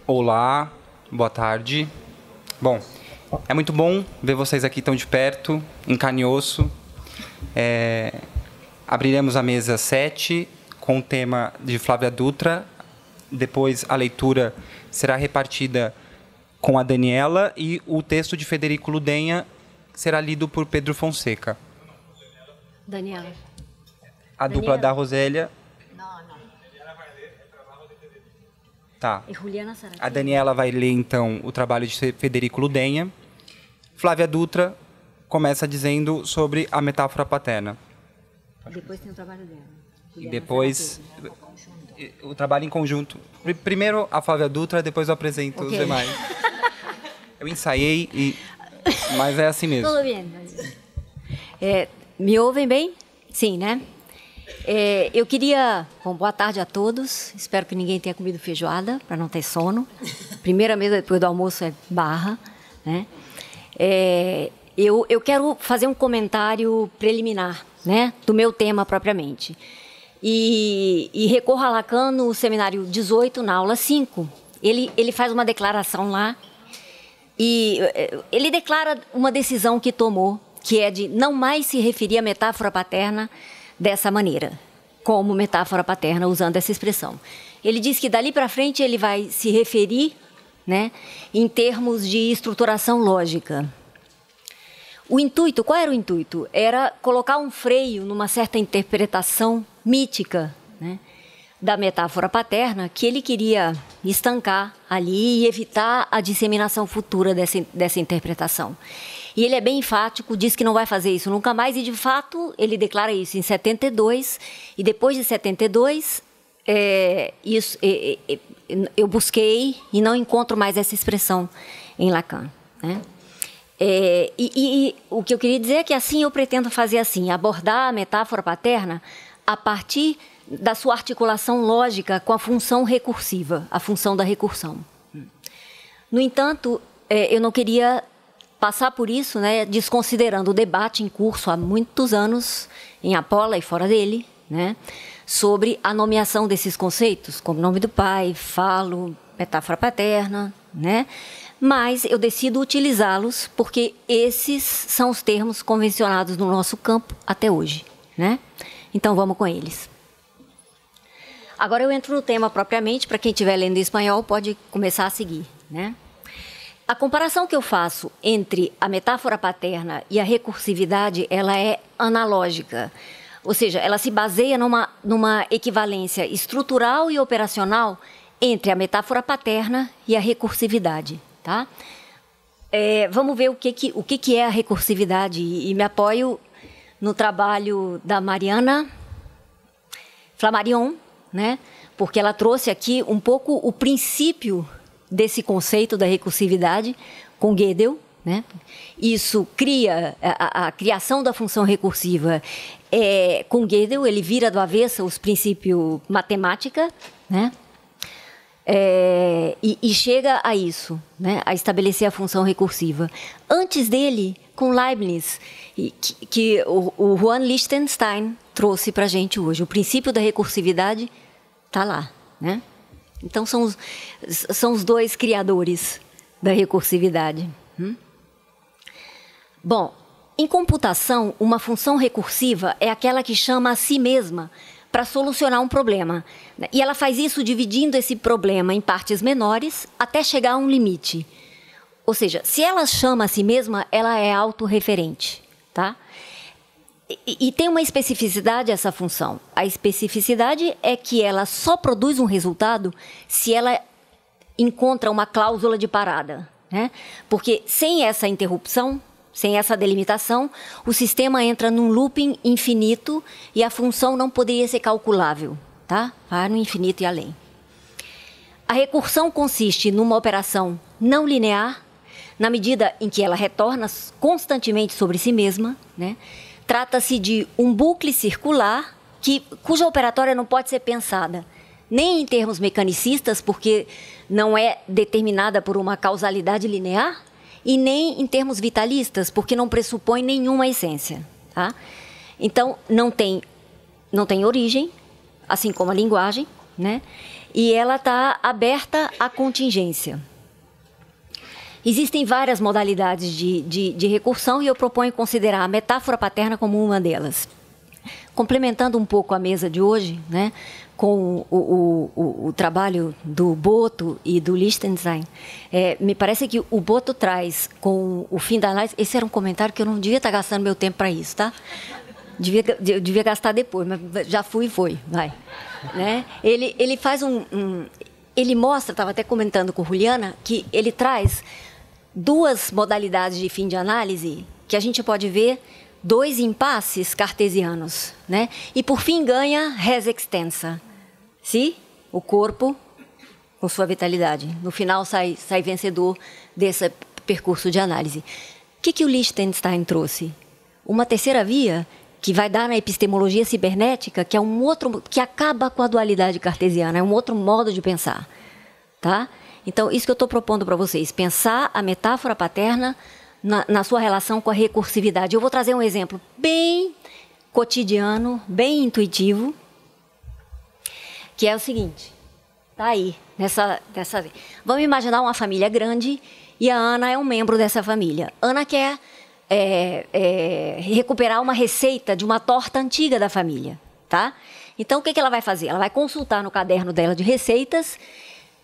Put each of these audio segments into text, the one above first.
Olá, boa tarde. Bom, é muito bom ver vocês aqui tão de perto, em carne e osso. Abriremos a mesa 7 com o tema de Flávia Dutra. Depois a leitura será repartida com a Daniela e o texto de Federico Ludenha será lido por Pedro Fonseca. Daniela. A dupla da Rosélia. Não. Tá. E Juliana Saracchi. A Daniela vai ler, então, o trabalho de Federico Ludenha. Flávia Dutra começa dizendo sobre a metáfora paterna. Depois tem o trabalho dela. E depois o trabalho em conjunto. Primeiro a Flávia Dutra, depois eu apresento os demais. Eu ensaiei, mas é assim mesmo. Tudo bem. Me ouvem bem? Sim, né? Eu queria... Bom, boa tarde a todos. Espero que ninguém tenha comido feijoada, para não ter sono. Primeira mesa depois do almoço é barra, né? Eu quero fazer um comentário preliminar, né, do meu tema propriamente. E recorro a Lacan no seminário 18, na aula 5. Ele faz uma declaração lá e ele declara uma decisão que tomou, que é de não mais se referir à metáfora paterna dessa maneira, como metáfora paterna, usando essa expressão. Ele diz que dali para frente ele vai se referir, né, em termos de estruturação lógica. O intuito, qual era o intuito? Era colocar um freio numa certa interpretação mítica, né, da metáfora paterna, que ele queria estancar ali e evitar a disseminação futura dessa interpretação. E ele é bem enfático, diz que não vai fazer isso nunca mais, e de fato ele declara isso em 72, e depois de 72, eu busquei e não encontro mais essa expressão em Lacan, né? E o que eu queria dizer é que assim eu pretendo fazer assim, abordar a metáfora paterna a partir da sua articulação lógica com a função recursiva, a função da recursão. No entanto, eu não queria passar por isso, né, desconsiderando o debate em curso há muitos anos, em Apola e fora dele, né, sobre a nomeação desses conceitos, como nome do pai, falo, metáfora paterna, né? Mas eu decido utilizá-los porque esses são os termos convencionados no nosso campo até hoje, né? Então vamos com eles. Agora eu entro no tema propriamente, para quem estiver lendo em espanhol pode começar a seguir, né? A comparação que eu faço entre a metáfora paterna e a recursividade, ela é analógica. Ou seja, ela se baseia numa equivalência estrutural e operacional entre a metáfora paterna e a recursividade, tá? Vamos ver o que é a recursividade, e me apoio no trabalho da Mariana Flammarion, né? Porque ela trouxe aqui um pouco o princípio desse conceito da recursividade com Gödel, né? Isso cria a criação da função recursiva. Com Gödel, ele vira do avesso os princípios matemática, né? E chega a isso, né? A estabelecer a função recursiva. Antes dele, com Leibniz, que o Juan Lichtenstein trouxe para a gente hoje. O princípio da recursividade está lá, né? Então, são os dois criadores da recursividade. Bom, em computação, uma função recursiva é aquela que chama a si mesma para solucionar um problema. E ela faz isso dividindo esse problema em partes menores até chegar a um limite. Ou seja, se ela chama a si mesma, ela é autorreferente, tá? E tem uma especificidade essa função. A especificidade é que ela só produz um resultado se ela encontra uma cláusula de parada, né? Porque sem essa interrupção, sem essa delimitação, o sistema entra num looping infinito e a função não poderia ser calculável, tá? Vai no infinito e além. A recursão consiste numa operação não linear, na medida em que ela retorna constantemente sobre si mesma, né? Trata-se de um bucle circular cuja operatória não pode ser pensada nem em termos mecanicistas, porque não é determinada por uma causalidade linear, e nem em termos vitalistas, porque não pressupõe nenhuma essência, tá? Então, não tem origem, assim como a linguagem, né? E ela está aberta à contingência. Existem várias modalidades de recursão e eu proponho considerar a metáfora paterna como uma delas. Complementando um pouco a mesa de hoje, né, com o trabalho do Boto e do Lichtenstein, me parece que o Boto traz com o fim da análise... Esse era um comentário que eu não devia estar gastando meu tempo para isso, tá? Devia gastar depois, mas já fui e foi, vai. Né? Ele faz ele mostra, estava até comentando com Juliana, que ele traz duas modalidades de fim de análise que a gente pode ver dois impasses cartesianos, né? E por fim ganha res extensa, se o corpo com sua vitalidade no final sai vencedor desse percurso de análise. O que o Lichtenstein trouxe? Uma terceira via que vai dar na epistemologia cibernética, que é um outro, que acaba com a dualidade cartesiana, é um outro modo de pensar, tá? Então, isso que eu estou propondo para vocês, pensar a metáfora paterna na sua relação com a recursividade. Eu vou trazer um exemplo bem cotidiano, bem intuitivo, que é o seguinte, tá aí, vamos imaginar uma família grande e a Ana é um membro dessa família. Ana quer recuperar uma receita de uma torta antiga da família, tá? Então, o que ela vai fazer? Ela vai consultar no caderno dela de receitas.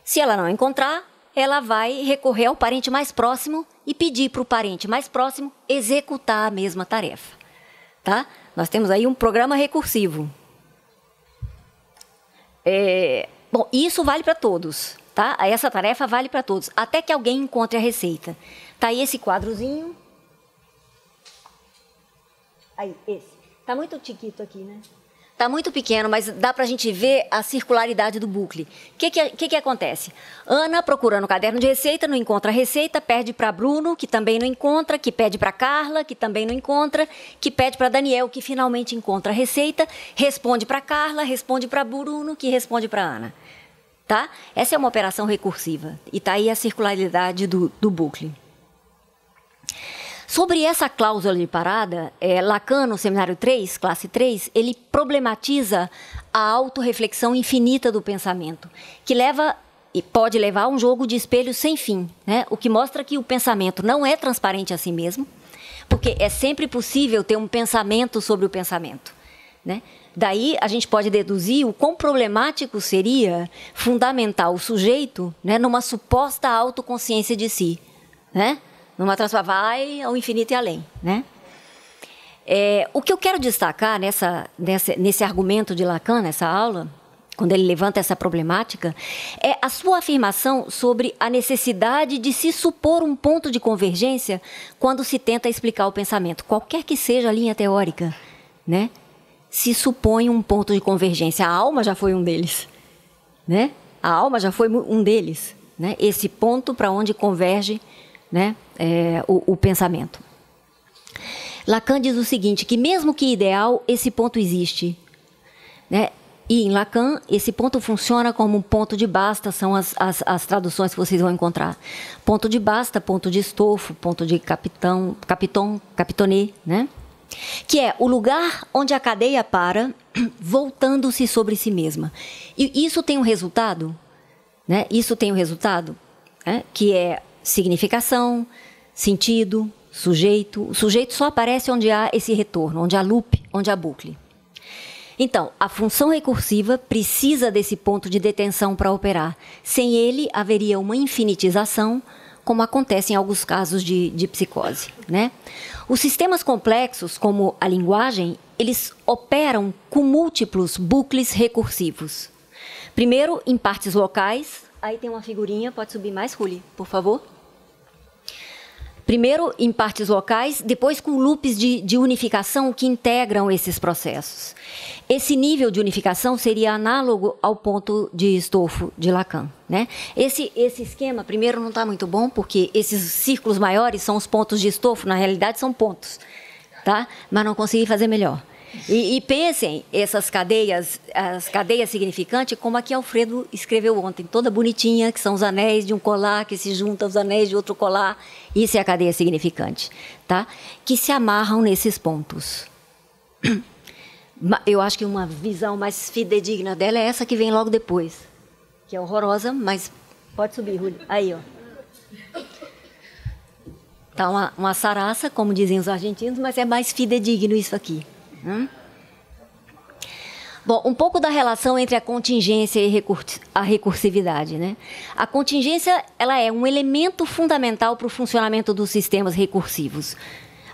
Se ela não encontrar, ela vai recorrer ao parente mais próximo e pedir para o parente mais próximo executar a mesma tarefa, tá? Nós temos aí um programa recursivo. Bom, isso vale para todos, tá? Essa tarefa vale para todos, até que alguém encontre a receita. Tá aí esse quadrozinho. Aí, esse. Tá muito chiquito aqui, né? Tá muito pequeno, mas dá para a gente ver a circularidade do bucle. O que acontece? Ana, procurando o caderno de receita, não encontra a receita, pede para Bruno, que também não encontra, que pede para Carla, que também não encontra, que pede para Daniel, que finalmente encontra a receita, responde para Carla, responde para Bruno, que responde para Ana. Tá? Essa é uma operação recursiva. E tá aí a circularidade do bucle. Sobre essa cláusula de parada, Lacan, no seminário 3, classe 3, ele problematiza a autorreflexão infinita do pensamento, que leva e pode levar a um jogo de espelhos sem fim, né? O que mostra que o pensamento não é transparente a si mesmo, porque é sempre possível ter um pensamento sobre o pensamento, né? Daí a gente pode deduzir o quão problemático seria fundamentar o sujeito, né, numa suposta autoconsciência de si, né? Numa transformação, vai ao infinito e além, né? O que eu quero destacar nesse argumento de Lacan, nessa aula, quando ele levanta essa problemática, é a sua afirmação sobre a necessidade de se supor um ponto de convergência quando se tenta explicar o pensamento, qualquer que seja a linha teórica, né? Se supõe um ponto de convergência. A alma já foi um deles, né? A alma já foi um deles, né? Esse ponto para onde converge, né, o pensamento. Lacan diz o seguinte, que mesmo que ideal, esse ponto existe, né? E em Lacan, esse ponto funciona como um ponto de basta, são as traduções que vocês vão encontrar. Ponto de basta, ponto de estofo, ponto de capitonê, né? Que é o lugar onde a cadeia para, voltando-se sobre si mesma. E isso tem um resultado, né? Isso tem um resultado, né, que é significação, sentido, sujeito. O sujeito só aparece onde há esse retorno, onde há loop, onde há bucle. Então, a função recursiva precisa desse ponto de detenção para operar. Sem ele, haveria uma infinitização, como acontece em alguns casos de psicose, né? Os sistemas complexos, como a linguagem, eles operam com múltiplos bucles recursivos. Primeiro, em partes locais. Aí tem uma figurinha, pode subir mais, Ruli, por favor. Primeiro em partes locais, depois com loops de unificação que integram esses processos. Esse nível de unificação seria análogo ao ponto de estofo de Lacan, né? Esse esquema, primeiro, não está muito bom, porque esses círculos maiores são os pontos de estofo, na realidade são pontos, tá? Mas não consegui fazer melhor. E pensem essas cadeias, as cadeias significantes, como a que Alfredo escreveu ontem, toda bonitinha, que são os anéis de um colar que se juntam aos anéis de outro colar. Isso é a cadeia significante, tá? Que se amarram nesses pontos. Eu acho que uma visão mais fidedigna dela é essa que vem logo depois, que é horrorosa, mas pode subir, Rúlio. Aí, ó. Tá uma saraça, como dizem os argentinos, mas é mais fidedigno isso aqui. Bom, um pouco da relação entre a contingência e a recursividade, né? A contingência, ela é um elemento fundamental para o funcionamento dos sistemas recursivos.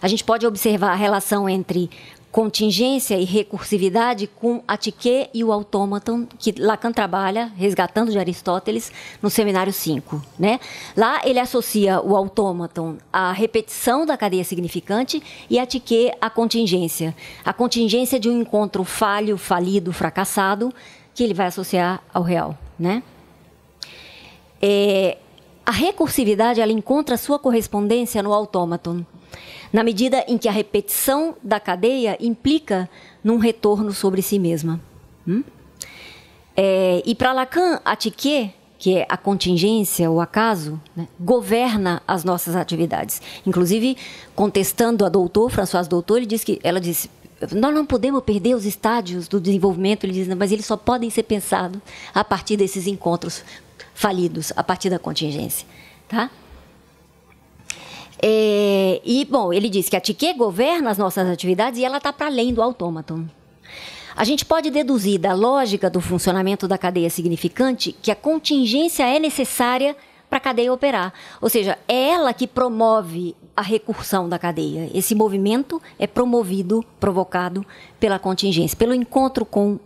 A gente pode observar a relação entre contingência e recursividade com a Tike e o autômaton, que Lacan trabalha, resgatando de Aristóteles, no Seminário 5. Né? Lá ele associa o autômaton à repetição da cadeia significante e a Tike à contingência. A contingência de um encontro falho, falido, fracassado, que ele vai associar ao real. Né? A recursividade ela encontra sua correspondência no autômaton, na medida em que a repetição da cadeia implica num retorno sobre si mesma. E para Lacan, a Tike, que é a contingência, o acaso, né, governa as nossas atividades. Inclusive, contestando a doutor, Françoise Doutor, ela disse, nós não podemos perder os estádios do desenvolvimento, ele diz, mas eles só podem ser pensados a partir desses encontros falidos, a partir da contingência. Tá? Bom, ele diz que a Tike governa as nossas atividades e ela está para além do autômaton. A gente pode deduzir da lógica do funcionamento da cadeia significante que a contingência é necessária para a cadeia operar. Ou seja, é ela que promove a recursão da cadeia. Esse movimento é promovido, provocado pela contingência, pelo encontro com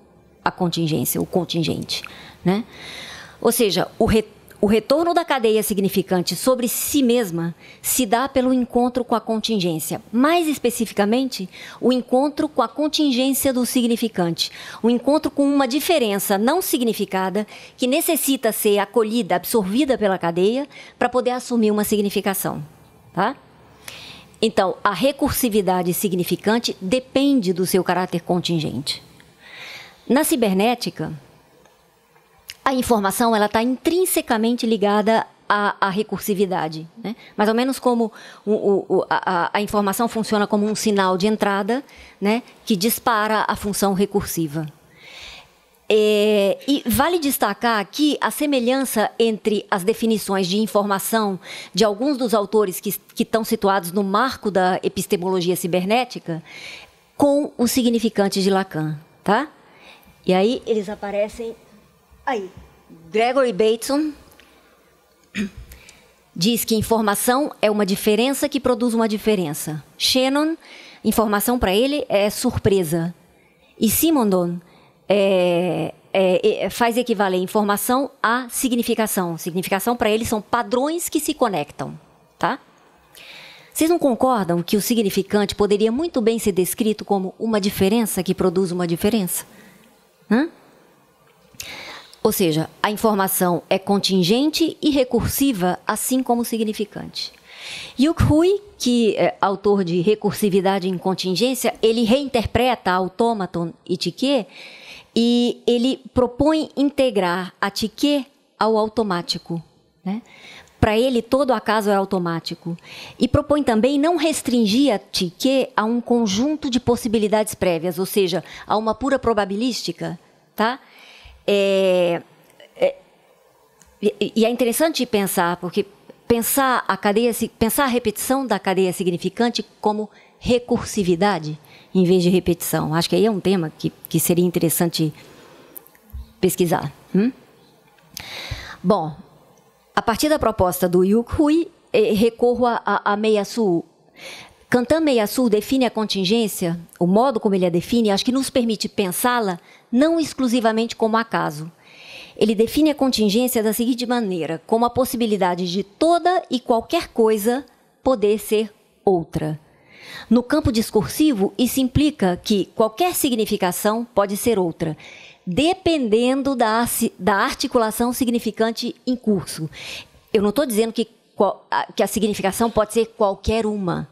a contingência, o contingente. Né? Ou seja, o retorno da cadeia significante sobre si mesma se dá pelo encontro com a contingência. Mais especificamente, o encontro com a contingência do significante. O encontro com uma diferença não significada que necessita ser acolhida, absorvida pela cadeia para poder assumir uma significação. Tá? Então, a recursividade significante depende do seu caráter contingente. Na cibernética, a informação está intrinsecamente ligada à recursividade. Né? Mais ou menos como a informação funciona como um sinal de entrada, né, que dispara a função recursiva. E vale destacar aqui a semelhança entre as definições de informação de alguns dos autores que estão situados no marco da epistemologia cibernética com os significantes de Lacan. Tá? E aí eles aparecem... Aí, Gregory Bateson diz que informação é uma diferença que produz uma diferença. Shannon, informação para ele é surpresa. E Simondon faz equivaler informação a significação. Significação para ele são padrões que se conectam. Tá? Vocês não concordam que o significante poderia muito bem ser descrito como uma diferença que produz uma diferença? Ou seja, a informação é contingente e recursiva, assim como significante. Yuk Hui, que é autor de Recursividade em Contingência, ele reinterpreta autômaton e Tike e ele propõe integrar a Tike ao automático. Né? Para ele, todo acaso é automático. E propõe também não restringir a Tike a um conjunto de possibilidades prévias, ou seja, a uma pura probabilística, tá? E é interessante pensar, porque pensar a repetição da cadeia significante como recursividade em vez de repetição. Acho que aí é um tema que seria interessante pesquisar. Bom, a partir da proposta do Yuk Hui, recorro a Meillassoux. Quentin Meillassoux define a contingência, o modo como ele a define, acho que nos permite pensá-la não exclusivamente como acaso. Ele define a contingência da seguinte maneira, como a possibilidade de toda e qualquer coisa poder ser outra. No campo discursivo, isso implica que qualquer significação pode ser outra, dependendo da articulação significante em curso. Eu não estou dizendo que a significação pode ser qualquer uma.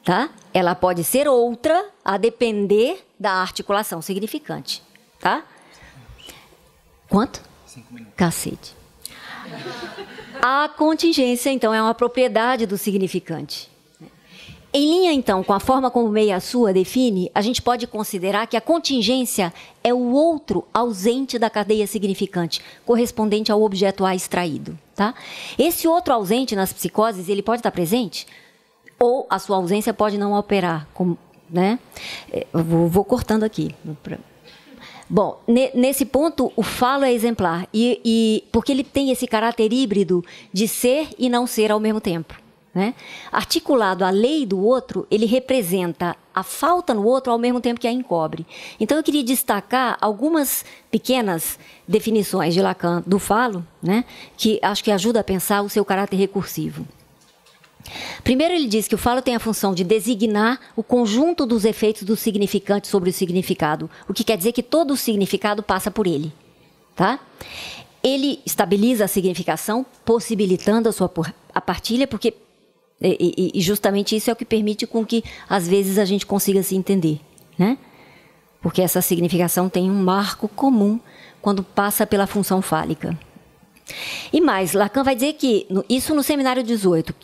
Tá? Ela pode ser outra a depender da articulação significante. Tá? Quanto? 5 minutos. Cacete. A contingência, então, é uma propriedade do significante. Em linha, então, com a forma como Meia Sua define, a gente pode considerar que a contingência é o outro ausente da cadeia significante, correspondente ao objeto A extraído. Tá? Esse outro ausente nas psicoses, ele pode estar presente, ou a sua ausência pode não operar. Né? Eu vou cortando aqui. Bom, nesse ponto, o falo é exemplar, porque ele tem esse caráter híbrido de ser e não ser ao mesmo tempo. Né? Articulado à lei do outro, ele representa a falta no outro ao mesmo tempo que a encobre. Então, eu queria destacar algumas pequenas definições de Lacan do falo, né, que acho que ajuda a pensar o seu caráter recursivo. Primeiro, ele diz que o falo tem a função de designar o conjunto dos efeitos do significante sobre o significado, o que quer dizer que todo o significado passa por ele. Tá? Ele estabiliza a significação, possibilitando a partilha, porque e justamente isso é o que permite com que, às vezes, a gente consiga se entender, né? Porque essa significação tem um marco comum quando passa pela função fálica. E mais, Lacan vai dizer que, isso no seminário 18,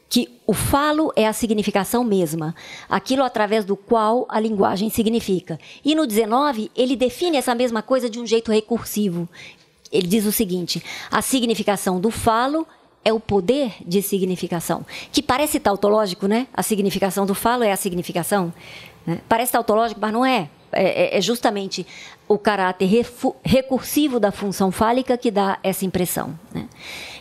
que o falo é a significação mesma, aquilo através do qual a linguagem significa. E no 19, ele define essa mesma coisa de um jeito recursivo. Ele diz o seguinte: a significação do falo é o poder de significação, que parece tautológico, né? A significação do falo é a significação. Né? Parece tautológico, mas não é. É justamente o caráter recursivo da função fálica que dá essa impressão. Né?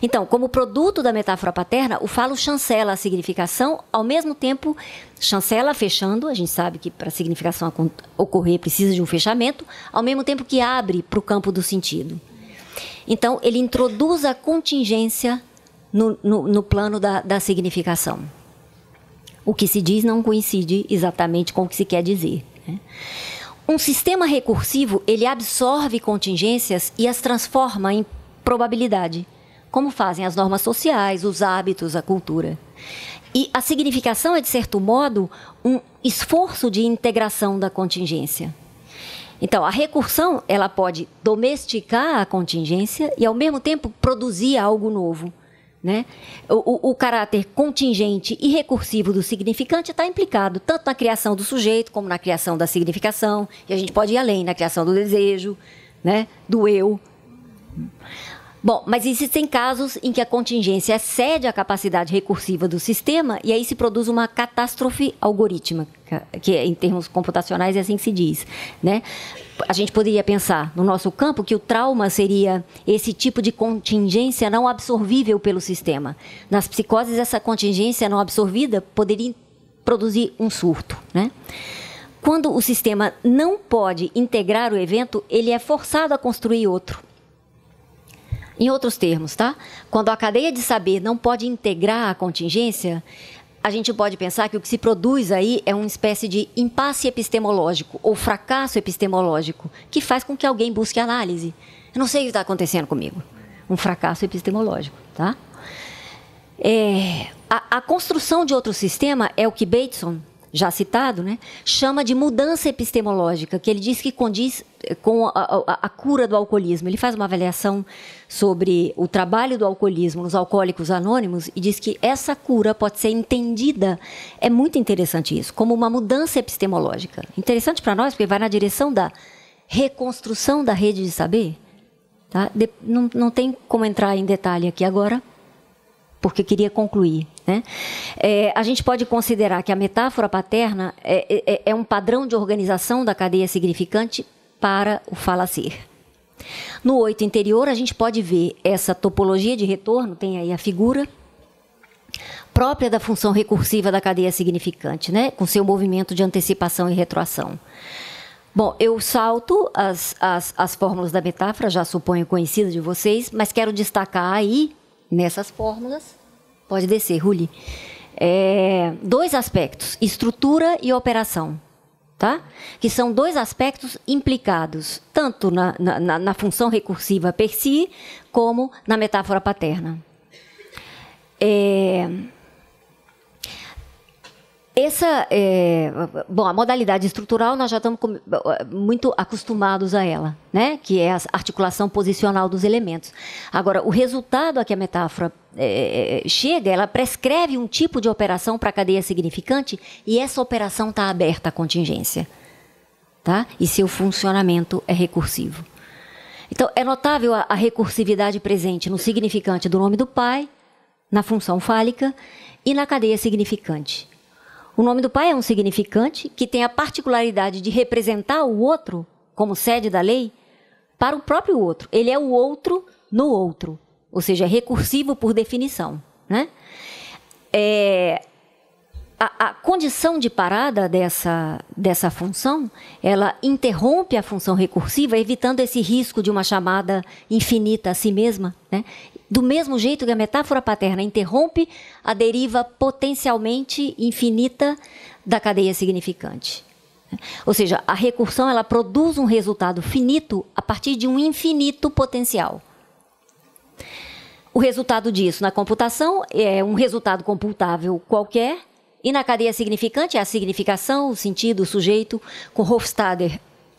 Então, como produto da metáfora paterna, o falo chancela a significação, ao mesmo tempo chancela fechando, a gente sabe que para a significação ocorrer precisa de um fechamento, ao mesmo tempo que abre para o campo do sentido. Então, ele introduz a contingência no plano da significação. O que se diz não coincide exatamente com o que se quer dizer. Né? Um sistema recursivo, ele absorve contingências e as transforma em probabilidade, como fazem as normas sociais, os hábitos, a cultura. E a significação é, de certo modo, um esforço de integração da contingência. Então, a recursão, ela pode domesticar a contingência e, ao mesmo tempo, produzir algo novo. Né? O caráter contingente e recursivo do significante está implicado tanto na criação do sujeito como na criação da significação, e a gente pode ir além, na criação do desejo, né? Do eu. Bom, mas existem casos em que a contingência excede a capacidade recursiva do sistema e aí se produz uma catástrofe algorítmica, que em termos computacionais é assim que se diz, né? A gente poderia pensar, no nosso campo, que o trauma seria esse tipo de contingência não absorvível pelo sistema. Nas psicoses, essa contingência não absorvida poderia produzir um surto, né? Quando o sistema não pode integrar o evento, ele é forçado a construir outro. Em outros termos, tá? Quando a cadeia de saber não pode integrar a contingência, a gente pode pensar que o que se produz aí é uma espécie de impasse epistemológico ou fracasso epistemológico que faz com que alguém busque análise. Eu não sei o que está acontecendo comigo. Um fracasso epistemológico, tá? A construção de outro sistema é o que Bateson, já citado, né, chama de mudança epistemológica, que ele diz que condiz com a cura do alcoolismo. Ele faz uma avaliação sobre o trabalho do alcoolismo nos alcoólicos anônimos e diz que essa cura pode ser entendida, é muito interessante isso, como uma mudança epistemológica. Interessante para nós, porque vai na direção da reconstrução da rede de saber. Tá? Não tem como entrar em detalhe aqui agora, porque queria concluir. Né? A gente pode considerar que a metáfora paterna é um padrão de organização da cadeia significante para o falacer. No 8 interior, a gente pode ver essa topologia de retorno, tem aí a figura, própria da função recursiva da cadeia significante, né? Com seu movimento de antecipação e retroação. Bom, eu salto as fórmulas da metáfora, já suponho conhecidas de vocês, mas quero destacar aí, nessas fórmulas, pode descer, Ruli, dois aspectos, estrutura e operação, tá? Que são dois aspectos implicados, tanto na função recursiva per si, como na metáfora Bom, a modalidade estrutural nós já estamos muito acostumados a ela, né? Que é a articulação posicional dos elementos. Agora, o resultado a que a metáfora chega, ela prescreve um tipo de operação para a cadeia significante e essa operação está aberta à contingência, tá? E seu funcionamento é recursivo. Então, é notável a recursividade presente no significante do nome do pai, na função fálica e na cadeia significante. O nome do pai é um significante que tem a particularidade de representar o outro, como sede da lei, para o próprio outro. Ele é o outro no outro, ou seja, é recursivo por definição, né? A condição de parada dessa função, ela interrompe a função recursiva, evitando esse risco de uma chamada infinita a si mesma, né? Do mesmo jeito que a metáfora paterna interrompe a deriva potencialmente infinita da cadeia significante. Ou seja, a recursão ela produz um resultado finito a partir de um infinito potencial. O resultado disso na computação é um resultado computável qualquer, e na cadeia significante é a significação, o sentido, o sujeito. Com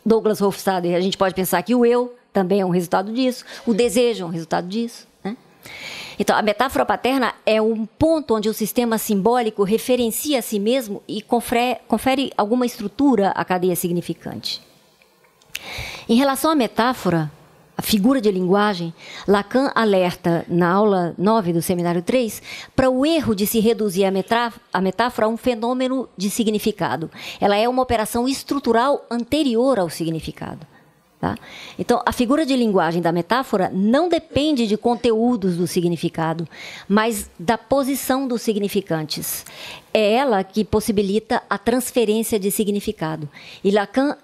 Douglas Hofstadter, a gente pode pensar que o eu também é um resultado disso, o desejo é um resultado disso, né? Então, a metáfora paterna é um ponto onde o sistema simbólico referencia a si mesmo e confere alguma estrutura à cadeia significante. Em relação à metáfora, a figura de linguagem, Lacan alerta, na aula 9 do seminário 3, para o erro de se reduzir a metáfora a um fenômeno de significado. Ela é uma operação estrutural anterior ao significado. Tá? Então, a figura de linguagem da metáfora não depende de conteúdos do significado, mas da posição dos significantes. É ela que possibilita a transferência de significado. E Lacan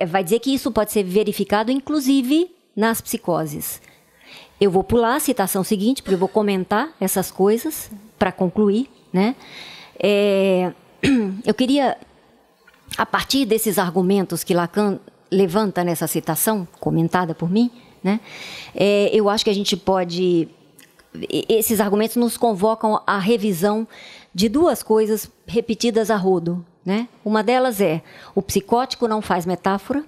vai dizer que isso pode ser verificado, inclusive, nas psicoses. Eu vou pular a citação seguinte, porque eu vou comentar essas coisas para concluir, né? Eu queria, a partir desses argumentos que Lacan levanta nessa citação, comentada por mim, né? Eu acho que a gente pode... Esses argumentos nos convocam à revisão de duas coisas repetidas a rodo, né? Uma delas é: o psicótico não faz metáfora,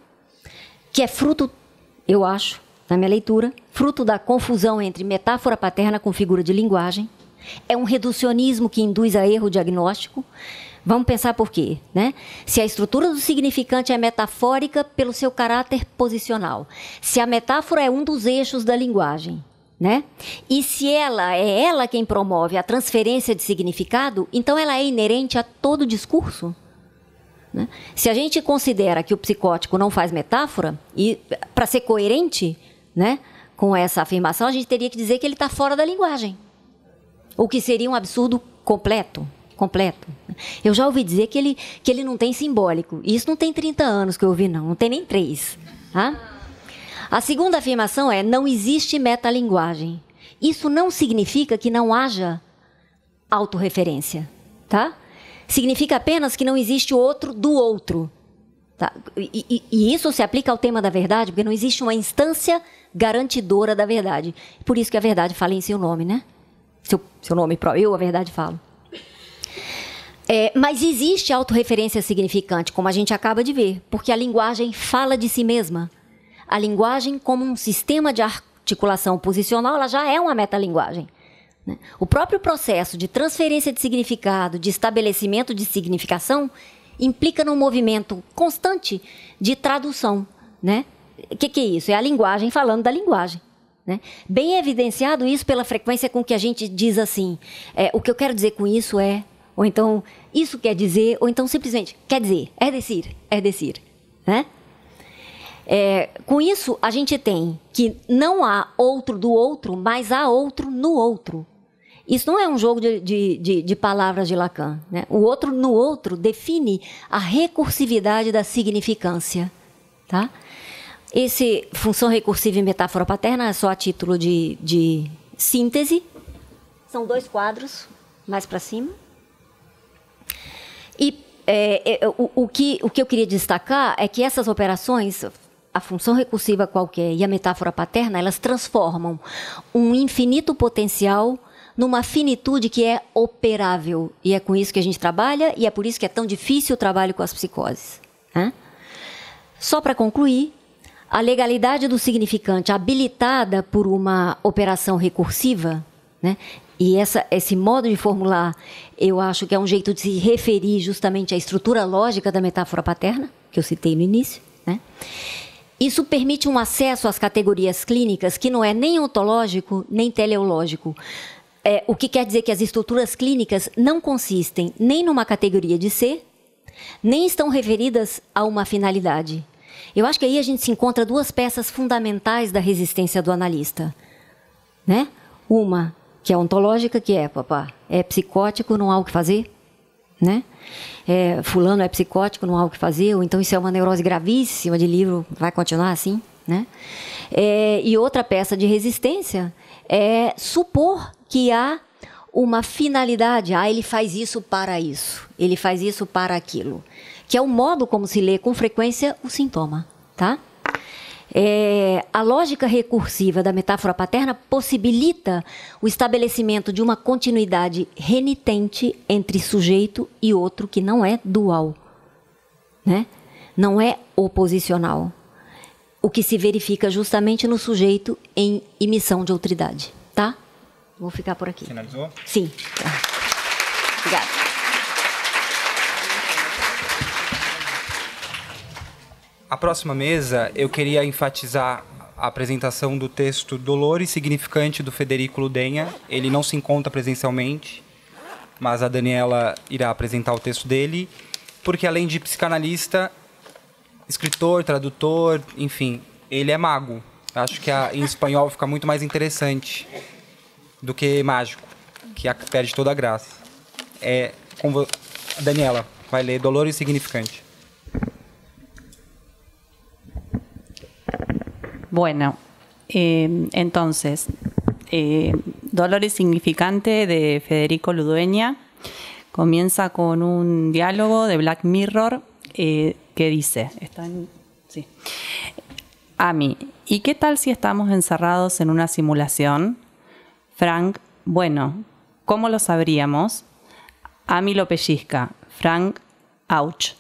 que é fruto, eu acho, na minha leitura, fruto da confusão entre metáfora paterna com figura de linguagem. É um reducionismo que induz a erro diagnóstico. Vamos pensar por quê, né? Se a estrutura do significante é metafórica pelo seu caráter posicional, se a metáfora é um dos eixos da linguagem, né? E se ela é ela quem promove a transferência de significado, então ela é inerente a todo discurso, né? Se a gente considera que o psicótico não faz metáfora, e para ser coerente, né, com essa afirmação, a gente teria que dizer que ele está fora da linguagem, o que seria um absurdo completo. Eu já ouvi dizer que ele não tem simbólico. E isso não tem 30 anos que eu ouvi, não tem nem 3. Tá? A segunda afirmação é: não existe metalinguagem. Isso não significa que não haja autorreferência. Tá? Significa apenas que não existe outro do outro. Tá? E isso se aplica ao tema da verdade, porque não existe uma instância garantidora da verdade. Por isso que a verdade fala em seu nome, né? Seu nome próprio. Eu, a verdade, falo. Mas existe autorreferência significante, como a gente acaba de ver, porque a linguagem fala de si mesma. A linguagem, como um sistema de articulação posicional, ela já é uma metalinguagem, né? O próprio processo de transferência de significado, de estabelecimento de significação, implica num movimento constante de tradução, né? O que é isso? É a linguagem falando da linguagem, né? Bem evidenciado isso pela frequência com que a gente diz assim: o que eu quero dizer com isso é... Ou então, isso quer dizer, ou então simplesmente, quer dizer, é decir, né? Com isso, a gente tem que não há outro do outro, mas há outro no outro. Isso não é um jogo de palavras de Lacan, né? O outro no outro define a recursividade da significância, tá? Esse função recursiva e metáfora paterna é só a título de síntese. São 2 quadros, mais para cima. E o que eu queria destacar é que essas operações, a função recursiva qualquer e a metáfora paterna, elas transformam um infinito potencial numa finitude que é operável. E é com isso que a gente trabalha, e é por isso que é tão difícil o trabalho com as psicoses. Né? Só para concluir, a legalidade do significante habilitada por uma operação recursiva, né? E esse modo de formular, eu acho que é um jeito de se referir justamente à estrutura lógica da metáfora paterna, que eu citei no início, né? Isso permite um acesso às categorias clínicas que não é nem ontológico, nem teleológico. O que quer dizer que as estruturas clínicas não consistem nem numa categoria de ser, nem estão referidas a uma finalidade. Eu acho que aí a gente se encontra duas peças fundamentais da resistência do analista. Né? Uma, que é ontológica, que é psicótico, não há o que fazer. Né? Fulano é psicótico, não há o que fazer, ou então isso é uma neurose gravíssima de livro, vai continuar assim. Né? E outra peça de resistência é supor que há uma finalidade. Ele faz isso, ele faz isso para aquilo. Que é o modo como se lê com frequência o sintoma. Tá? A lógica recursiva da metáfora paterna possibilita o estabelecimento de uma continuidade renitente entre sujeito e outro que não é dual. Né? Não é oposicional. O que se verifica justamente no sujeito em emissão de outridade. Tá? Vou ficar por aqui. Finalizou? Sim. Obrigada. A próxima mesa, eu queria enfatizar a apresentação do texto Dolor e Significante, do Federico Ludenha. Ele não se encontra presencialmente, mas a Daniela irá apresentar o texto dele, porque além de psicanalista, escritor, tradutor, enfim, ele é mago. Acho que em espanhol fica muito mais interessante do que mágico, que perde toda a graça. A Daniela vai ler Dolor e Significante. Bueno, entonces, Dolor y Significante de Federico Ludueña comienza con un diálogo de Black Mirror que dice, sí. Amy, ¿y qué tal si estamos encerrados en una simulación? Frank, bueno, ¿cómo lo sabríamos? Amy lo pellizca. Frank, ouch.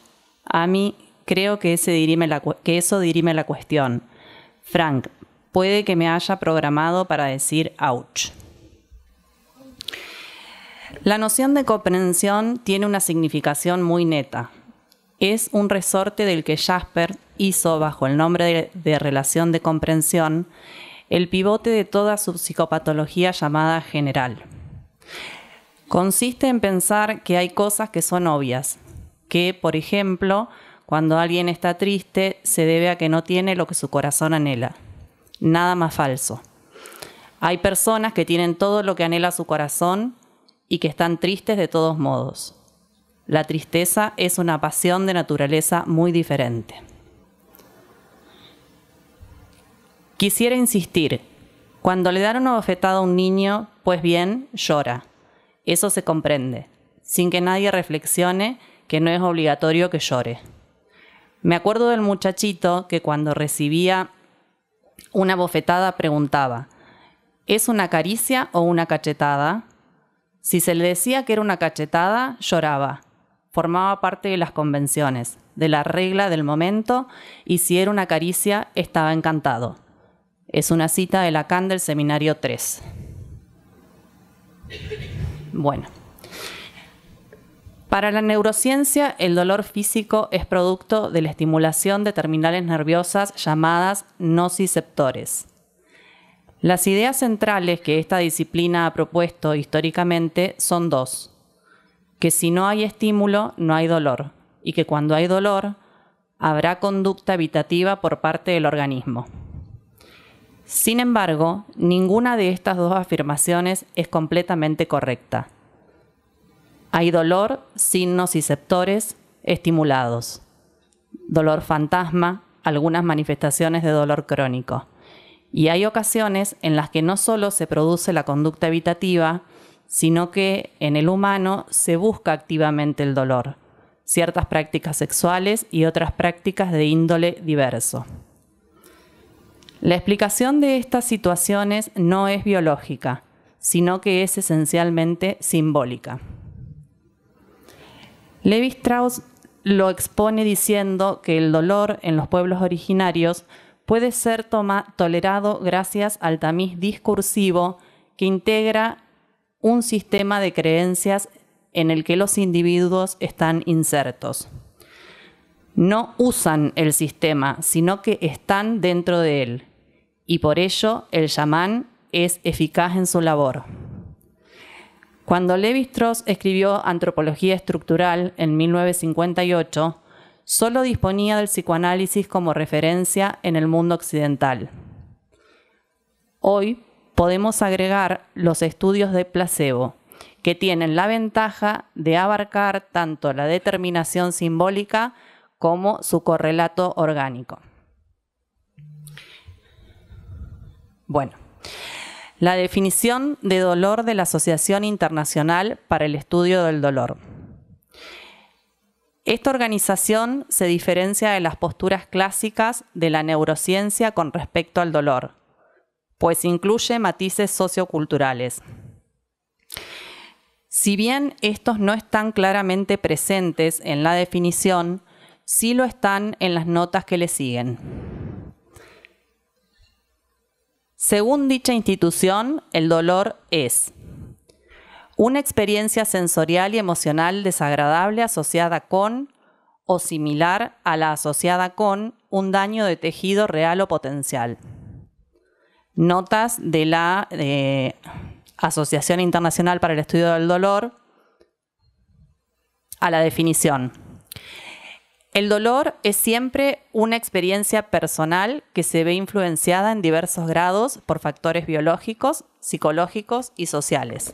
Amy, creo que eso dirime la cuestión. Frank, puede que me haya programado para decir ouch. La noción de comprensión tiene una significación muy neta. Es un resorte del que Jasper hizo, bajo el nombre de relación de comprensión, el pivote de toda su psicopatología llamada general. Consiste en pensar que hay cosas que son obvias, que, por ejemplo, cuando alguien está triste, se debe a que no tiene lo que su corazón anhela. Nada más falso. Hay personas que tienen todo lo que anhela su corazón y que están tristes de todos modos. La tristeza es una pasión de naturaleza muy diferente. Quisiera insistir. Cuando le dan una bofetada a un niño, pues bien, llora. Eso se comprende, sin que nadie reflexione que no es obligatorio que llore. Me acuerdo del muchachito que cuando recibía una bofetada preguntaba, ¿es una caricia o una cachetada? Si se le decía que era una cachetada, lloraba. Formaba parte de las convenciones, de la regla del momento, y si era una caricia, estaba encantado. Es una cita de Lacan del Seminario 3. Bueno. Para la neurociencia, el dolor físico es producto de la estimulación de terminales nerviosas llamadas nociceptores. Las ideas centrales que esta disciplina ha propuesto históricamente son dos: que si no hay estímulo, no hay dolor, y que cuando hay dolor, habrá conducta evitativa por parte del organismo. Sin embargo, ninguna de estas dos afirmaciones es completamente correcta. Hay dolor sin nociceptores estimulados, dolor fantasma, algunas manifestaciones de dolor crónico. Y hay ocasiones en las que no solo se produce la conducta evitativa, sino que en el humano se busca activamente el dolor, ciertas prácticas sexuales y otras prácticas de índole diverso. La explicación de estas situaciones no es biológica, sino que es esencialmente simbólica. Levi-Strauss lo expone diciendo que el dolor en los pueblos originarios puede ser tolerado gracias al tamiz discursivo que integra un sistema de creencias en el que los individuos están insertos. No usan el sistema, sino que están dentro de él, y por ello el chamán es eficaz en su labor. Cuando Levi-Strauss escribió Antropología Estructural en 1958, solo disponía del psicoanálisis como referencia en el mundo occidental. Hoy podemos agregar los estudios de placebo, que tienen la ventaja de abarcar tanto la determinación simbólica como su correlato orgánico. Bueno, la definición de dolor de la Asociación Internacional para el Estudio del Dolor. Esta organización se diferencia de las posturas clásicas de la neurociencia con respecto al dolor, pues incluye matices socioculturales. Si bien estos no están claramente presentes en la definición, sí lo están en las notas que le siguen. Según dicha institución, el dolor es una experiencia sensorial y emocional desagradable asociada con o similar a la asociada con un daño de tejido real o potencial. Notas de la Asociación Internacional para el Estudio del Dolor a la definición. El dolor es siempre una experiencia personal que se ve influenciada en diversos grados por factores biológicos, psicológicos y sociales.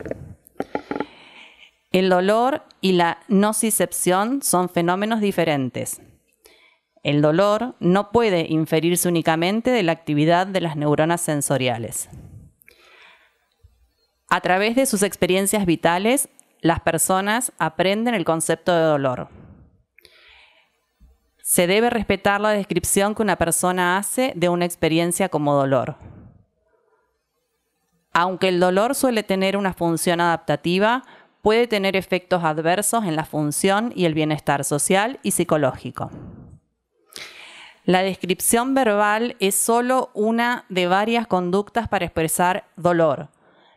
El dolor y la nocicepción son fenómenos diferentes. El dolor no puede inferirse únicamente de la actividad de las neuronas sensoriales. A través de sus experiencias vitales, las personas aprenden el concepto de dolor. Se debe respetar la descripción que una persona hace de una experiencia como dolor. Aunque el dolor suele tener una función adaptativa, puede tener efectos adversos en la función y el bienestar social y psicológico. La descripción verbal es solo una de varias conductas para expresar dolor.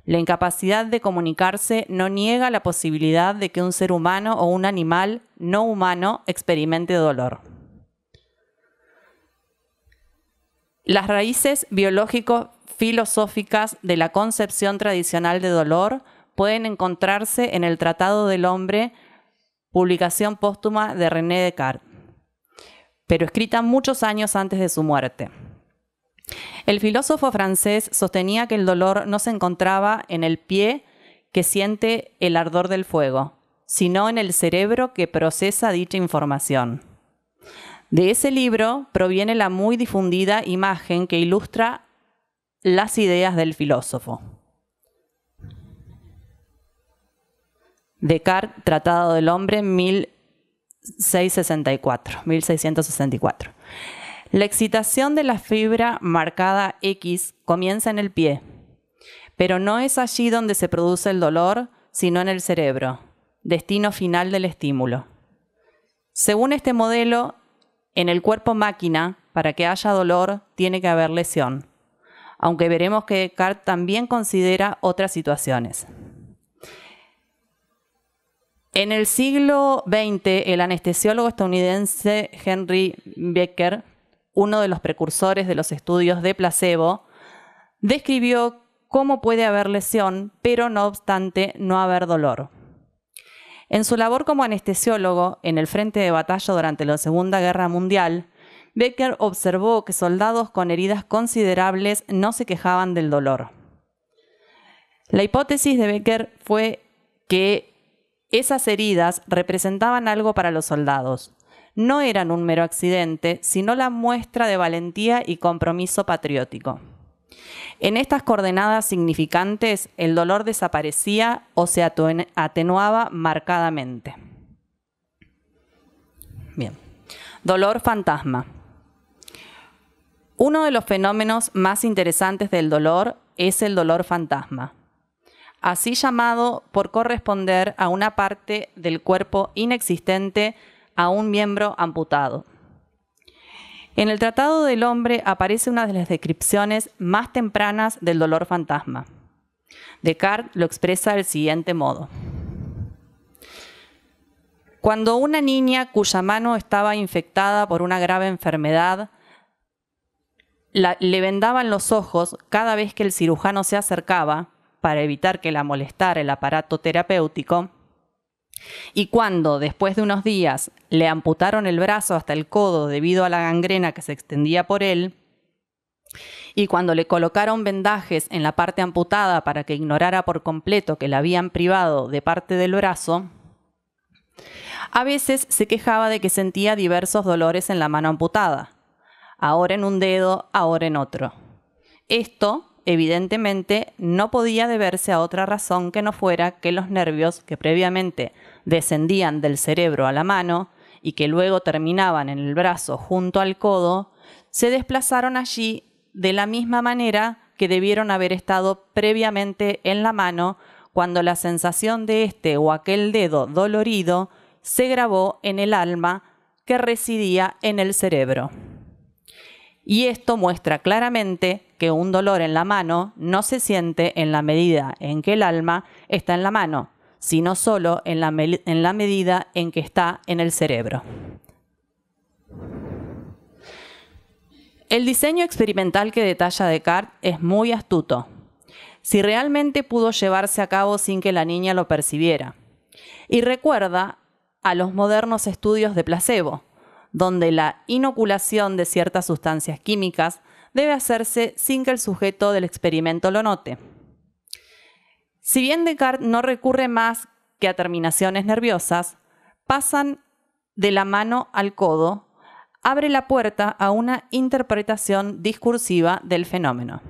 La incapacidad de comunicarse no niega la posibilidad de que un ser humano o un animal no humano experimente dolor. Las raíces biológico-filosóficas de la concepción tradicional de dolor pueden encontrarse en el Tratado del Hombre, publicación póstuma de René Descartes, pero escrita muchos años antes de su muerte. El filósofo francés sostenía que el dolor no se encontraba en el pie que siente el ardor del fuego, sino en el cerebro que procesa dicha información. De ese libro proviene la muy difundida imagen que ilustra las ideas del filósofo. Descartes, Tratado del Hombre, 1664. La excitación de la fibra marcada X comienza en el pie, pero no es allí donde se produce el dolor, sino en el cerebro, destino final del estímulo. Según este modelo, en el cuerpo máquina, para que haya dolor, tiene que haber lesión, aunque veremos que Descartes también considera otras situaciones. En el siglo XX, el anestesiólogo estadounidense Henry Becker, uno de los precursores de los estudios de placebo, describió cómo puede haber lesión, pero no obstante no haber dolor. En su labor como anestesiólogo en el frente de batalla durante la Segunda Guerra Mundial, Becker observó que soldados con heridas considerables no se quejaban del dolor. La hipótesis de Becker fue que esas heridas representaban algo para los soldados. No eran un mero accidente, sino la muestra de valentía y compromiso patriótico. En estas coordenadas significantes, el dolor desaparecía o se atenuaba marcadamente. Bien. Dolor fantasma. Uno de los fenómenos más interesantes del dolor es el dolor fantasma. así llamado por corresponder a una parte del cuerpo inexistente, a un miembro amputado. En el Tratado del Hombre aparece una de las descripciones más tempranas del dolor fantasma. Descartes lo expresa del siguiente modo. Cuando una niña cuya mano estaba infectada por una grave enfermedad le vendaban los ojos cada vez que el cirujano se acercaba para evitar que la molestara el aparato terapéutico, y cuando, después de unos días, le amputaron el brazo hasta el codo debido a la gangrena que se extendía por él, y cuando le colocaron vendajes en la parte amputada para que ignorara por completo que la habían privado de parte del brazo, a veces se quejaba de que sentía diversos dolores en la mano amputada, ahora en un dedo, ahora en otro. Esto, evidentemente, no podía deberse a otra razón que no fuera que los nervios que previamente descendían del cerebro a la mano y que luego terminaban en el brazo junto al codo, se desplazaron allí de la misma manera que debieron haber estado previamente en la mano cuando la sensación de este o aquel dedo dolorido se grabó en el alma que residía en el cerebro. Y esto muestra claramente que un dolor en la mano no se siente en la medida en que el alma está en la mano, sino solo en la medida en que está en el cerebro. El diseño experimental que detalla Descartes es muy astuto, si realmente pudo llevarse a cabo sin que la niña lo percibiera, y recuerda a los modernos estudios de placebo, donde la inoculación de ciertas sustancias químicas debe hacerse sin que el sujeto del experimento lo note. Si bien Descartes no recurre más que a terminaciones nerviosas, pasan de la mano al codo, abre la puerta a una interpretación discursiva del fenómeno.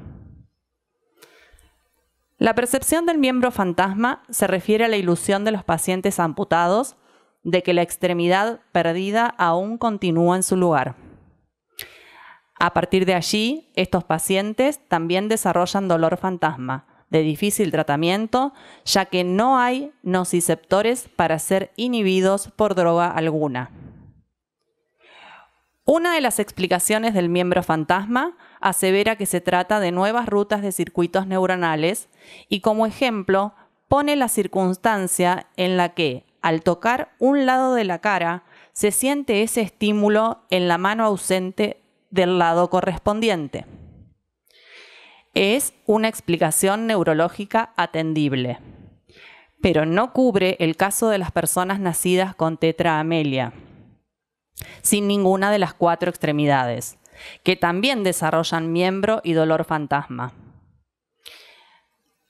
La percepción del miembro fantasma se refiere a la ilusión de los pacientes amputados de que la extremidad perdida aún continúa en su lugar. A partir de allí, estos pacientes también desarrollan dolor fantasma, de difícil tratamiento, ya que no hay nociceptores para ser inhibidos por droga alguna. Una de las explicaciones del miembro fantasma asevera que se trata de nuevas rutas de circuitos neuronales y como ejemplo pone la circunstancia en la que, al tocar un lado de la cara, se siente ese estímulo en la mano ausente del lado correspondiente. Es una explicación neurológica atendible, pero no cubre el caso de las personas nacidas con tetraamelia, sin ninguna de las 4 extremidades, que también desarrollan miembro y dolor fantasma.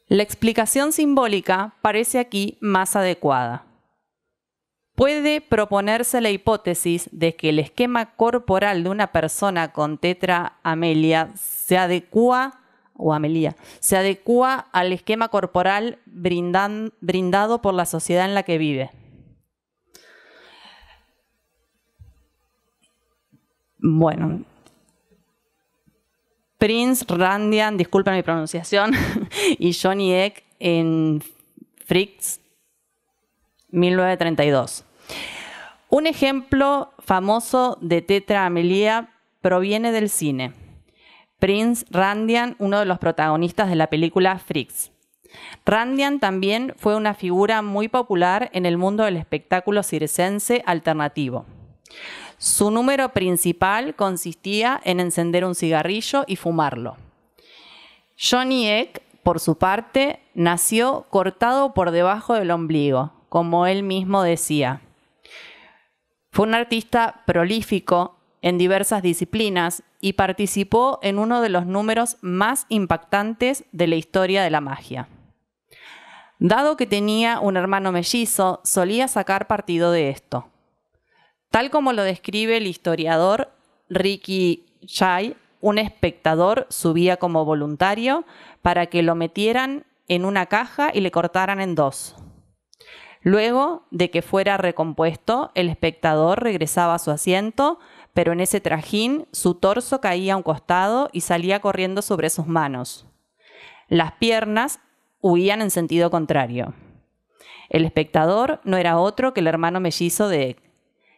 La explicación simbólica parece aquí más adecuada. Puede proponerse la hipótesis de que el esquema corporal de una persona con tetraamelia se adecúa al esquema corporal brindado por la sociedad en la que vive. Bueno, Prince Randian, disculpen mi pronunciación, y Johnny Eck en Fricks, 1932. Un ejemplo famoso de tetraamelia proviene del cine. Prince Randian, uno de los protagonistas de la película Fricks. Randian también fue una figura muy popular en el mundo del espectáculo circense alternativo. Su número principal consistía en encender un cigarrillo y fumarlo. Johnny Eck, por su parte, nació cortado por debajo del ombligo, como él mismo decía. Fue un artista prolífico en diversas disciplinas y participó en uno de los números más impactantes de la historia de la magia. Dado que tenía un hermano mellizo, solía sacar partido de esto. Tal como lo describe el historiador Ricky Shai, un espectador subía como voluntario para que lo metieran en una caja y le cortaran en 2. Luego de que fuera recompuesto, el espectador regresaba a su asiento, pero en ese trajín su torso caía a un costado y salía corriendo sobre sus manos. Las piernas huían en sentido contrario. El espectador no era otro que el hermano mellizo de Egg,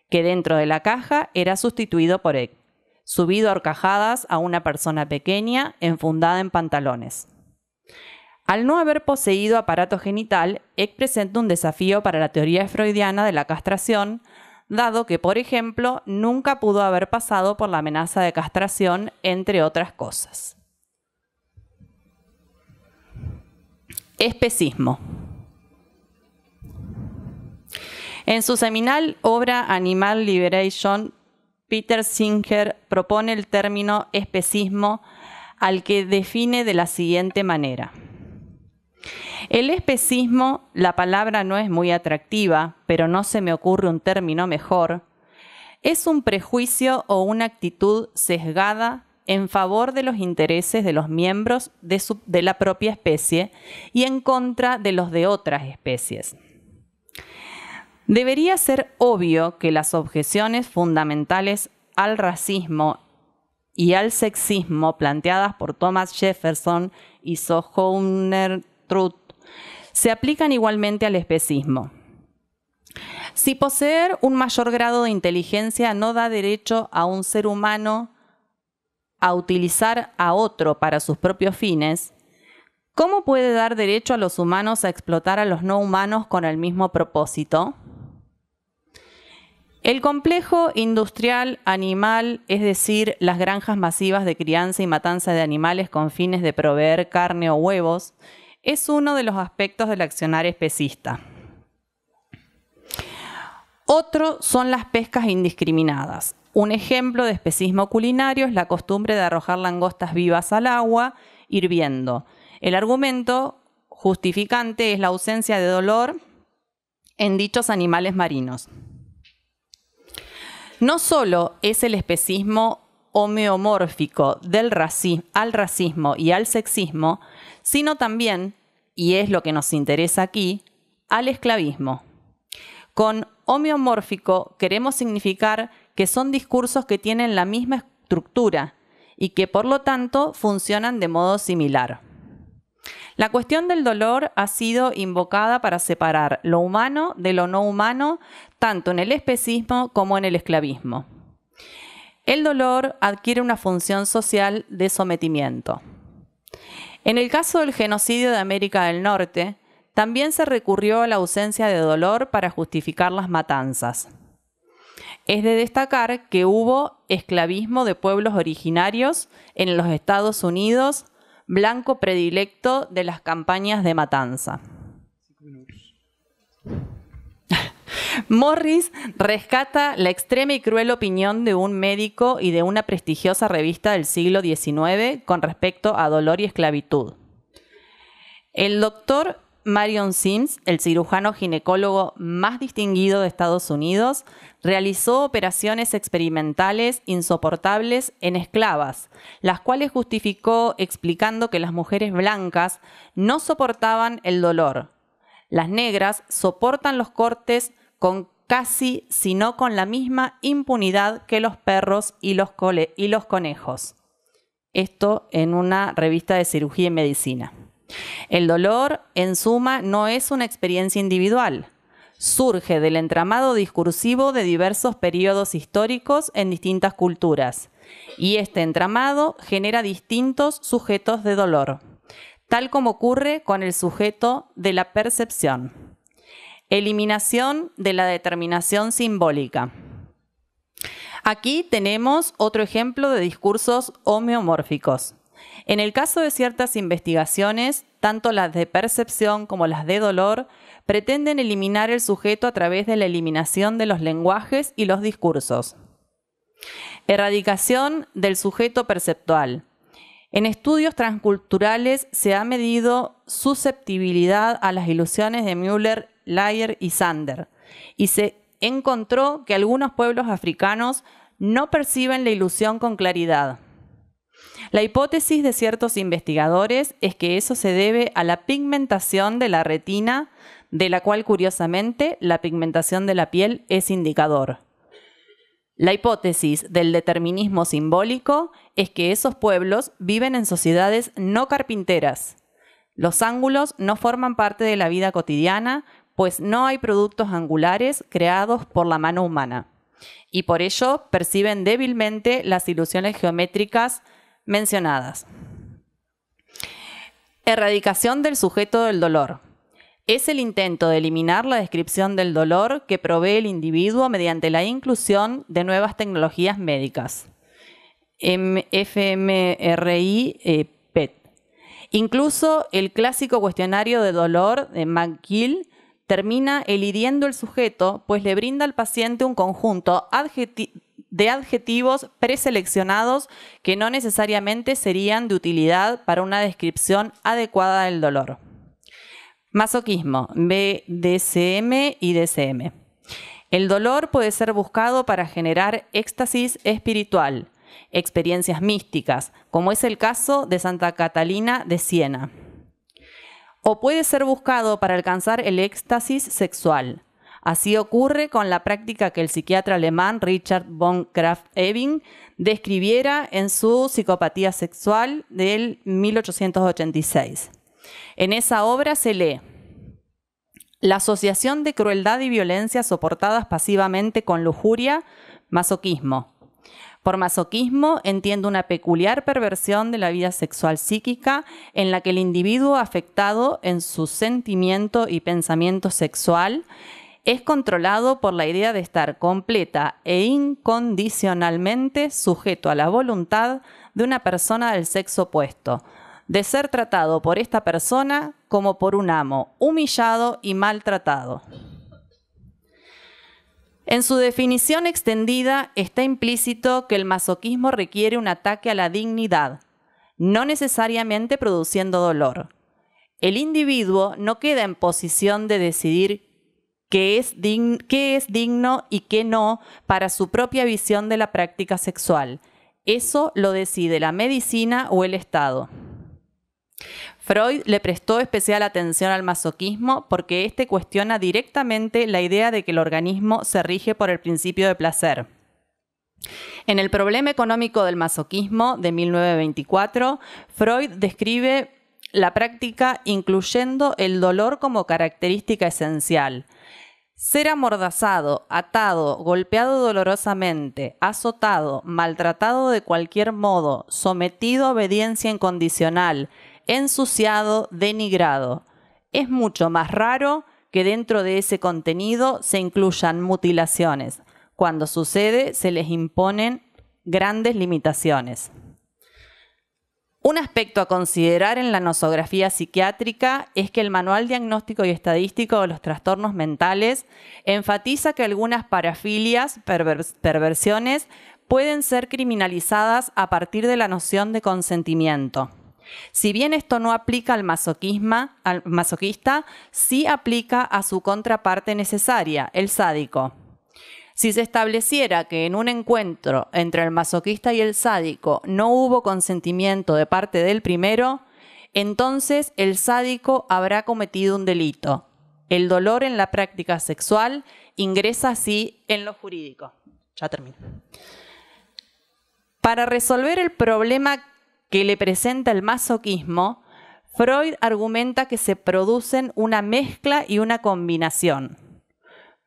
que dentro de la caja era sustituido por Egg, subido a horcajadas a una persona pequeña enfundada en pantalones. Al no haber poseído aparato genital, Egg presenta un desafío para la teoría freudiana de la castración, dado que, por ejemplo, nunca pudo haber pasado por la amenaza de castración, entre otras cosas. Especismo. En su seminal obra Animal Liberation, Peter Singer propone el término especismo, al que define de la siguiente manera. El especismo, la palabra no es muy atractiva, pero no se me ocurre un término mejor, es un prejuicio o una actitud sesgada en favor de los intereses de los miembros de la propia especie y en contra de los de otras especies. Debería ser obvio que las objeciones fundamentales al racismo y al sexismo planteadas por Thomas Jefferson y Sojourner Truth se aplican igualmente al especismo. Si poseer un mayor grado de inteligencia no da derecho a un ser humano a utilizar a otro para sus propios fines, ¿cómo puede dar derecho a los humanos a explotar a los no humanos con el mismo propósito? El complejo industrial animal, es decir, las granjas masivas de crianza y matanza de animales con fines de proveer carne o huevos, es uno de los aspectos del accionar especista. Otro son las pescas indiscriminadas. Un ejemplo de especismo culinario es la costumbre de arrojar langostas vivas al agua hirviendo. El argumento justificante es la ausencia de dolor en dichos animales marinos. No solo es el especismo homeomórfico al racismo y al sexismo, sino también, y es lo que nos interesa aquí, al esclavismo. Con homeomórfico queremos significar que son discursos que tienen la misma estructura y que por lo tanto funcionan de modo similar. La cuestión del dolor ha sido invocada para separar lo humano de lo no humano, tanto en el especismo como en el esclavismo. El dolor adquiere una función social de sometimiento. En el caso del genocidio de América del Norte, también se recurrió a la ausencia de dolor para justificar las matanzas. Es de destacar que hubo esclavismo de pueblos originarios en los Estados Unidos, blanco predilecto de las campañas de matanza. Morris rescata la extrema y cruel opinión de un médico y de una prestigiosa revista del siglo XIX con respecto a dolor y esclavitud. El doctor Marion Sims, el cirujano ginecólogo más distinguido de Estados Unidos, realizó operaciones experimentales insoportables en esclavas, las cuales justificó explicando que las mujeres blancas no soportaban el dolor. Las negras soportan los cortes con casi, sino con la misma impunidad que los perros y los conejos. Esto en una revista de cirugía y medicina. El dolor, en suma, no es una experiencia individual. Surge del entramado discursivo de diversos periodos históricos en distintas culturas. Y este entramado genera distintos sujetos de dolor, tal como ocurre con el sujeto de la percepción. Eliminación de la determinación simbólica. Aquí tenemos otro ejemplo de discursos homeomórficos. En el caso de ciertas investigaciones, tanto las de percepción como las de dolor, pretenden eliminar el sujeto a través de la eliminación de los lenguajes y los discursos. Erradicación del sujeto perceptual. En estudios transculturales se ha medido susceptibilidad a las ilusiones de Müller, Layer y Sander, y se encontró que algunos pueblos africanos no perciben la ilusión con claridad. La hipótesis de ciertos investigadores es que eso se debe a la pigmentación de la retina, de la cual, curiosamente, la pigmentación de la piel es indicador. La hipótesis del determinismo simbólico es que esos pueblos viven en sociedades no carpinteras, Los ángulos no forman parte de la vida cotidiana, pues no hay productos angulares creados por la mano humana, y por ello perciben débilmente las ilusiones geométricas mencionadas. Erradicación del sujeto del dolor. Es el intento de eliminar la descripción del dolor que provee el individuo mediante la inclusión de nuevas tecnologías médicas. fMRI, PET. Incluso el clásico cuestionario de dolor de McGill termina elidiendo el sujeto, pues le brinda al paciente un conjunto de adjetivos preseleccionados que no necesariamente serían de utilidad para una descripción adecuada del dolor. Masoquismo, BDSM y DSM. El dolor puede ser buscado para generar éxtasis espiritual, experiencias místicas, como es el caso de Santa Catalina de Siena. O puede ser buscado para alcanzar el éxtasis sexual. Así ocurre con la práctica que el psiquiatra alemán Richard von Krafft-Ebing describiera en su Psicopatía sexual del 1886. En esa obra se lee: la asociación de crueldad y violencia soportadas pasivamente con lujuria, masoquismo. Por masoquismo entiendo una peculiar perversión de la vida sexual psíquica en la que el individuo afectado en su sentimiento y pensamiento sexual es controlado por la idea de estar completa e incondicionalmente sujeto a la voluntad de una persona del sexo opuesto, de ser tratado por esta persona como por un amo, humillado y maltratado. En su definición extendida está implícito que el masoquismo requiere un ataque a la dignidad, no necesariamente produciendo dolor. El individuo no queda en posición de decidir qué es digno y qué no para su propia visión de la práctica sexual. Eso lo decide la medicina o el Estado. Freud le prestó especial atención al masoquismo porque éste cuestiona directamente la idea de que el organismo se rige por el principio de placer. En El problema económico del masoquismo, de 1924, Freud describe la práctica incluyendo el dolor como característica esencial. Ser amordazado, atado, golpeado dolorosamente, azotado, maltratado de cualquier modo, sometido a obediencia incondicional, ensuciado, denigrado. Es mucho más raro que dentro de ese contenido se incluyan mutilaciones. Cuando sucede, se les imponen grandes limitaciones. Un aspecto a considerar en la nosografía psiquiátrica es que el Manual Diagnóstico y Estadístico de los Trastornos Mentales enfatiza que algunas parafilias, perversiones, pueden ser criminalizadas a partir de la noción de consentimiento. Si bien esto no aplica al masoquista, sí aplica a su contraparte necesaria, el sádico. Si se estableciera que en un encuentro entre el masoquista y el sádico no hubo consentimiento de parte del primero, entonces el sádico habrá cometido un delito. El dolor en la práctica sexual ingresa así en lo jurídico. Ya termino. Para resolver el problema que le presenta el masoquismo, Freud argumenta que se producen una mezcla y una combinación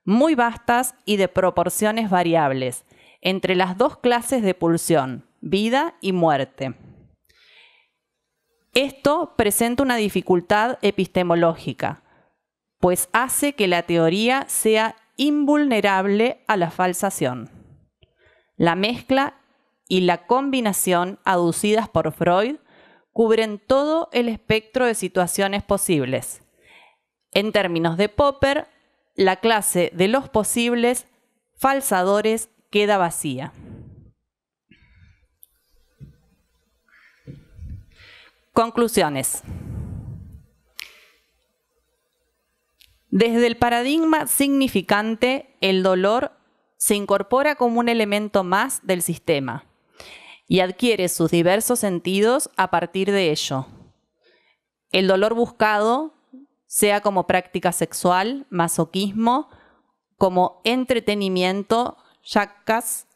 muy vastas y de proporciones variables entre las dos clases de pulsión, vida y muerte. Esto presenta una dificultad epistemológica, pues hace que la teoría sea invulnerable a la falsación. La mezcla y la combinación aducidas por Freud cubren todo el espectro de situaciones posibles. En términos de Popper, la clase de los posibles falsadores queda vacía. Conclusiones. Desde el paradigma significante, el dolor se incorpora como un elemento más del sistema y adquiere sus diversos sentidos a partir de ello. El dolor buscado, sea como práctica sexual, masoquismo, como entretenimiento, yakas,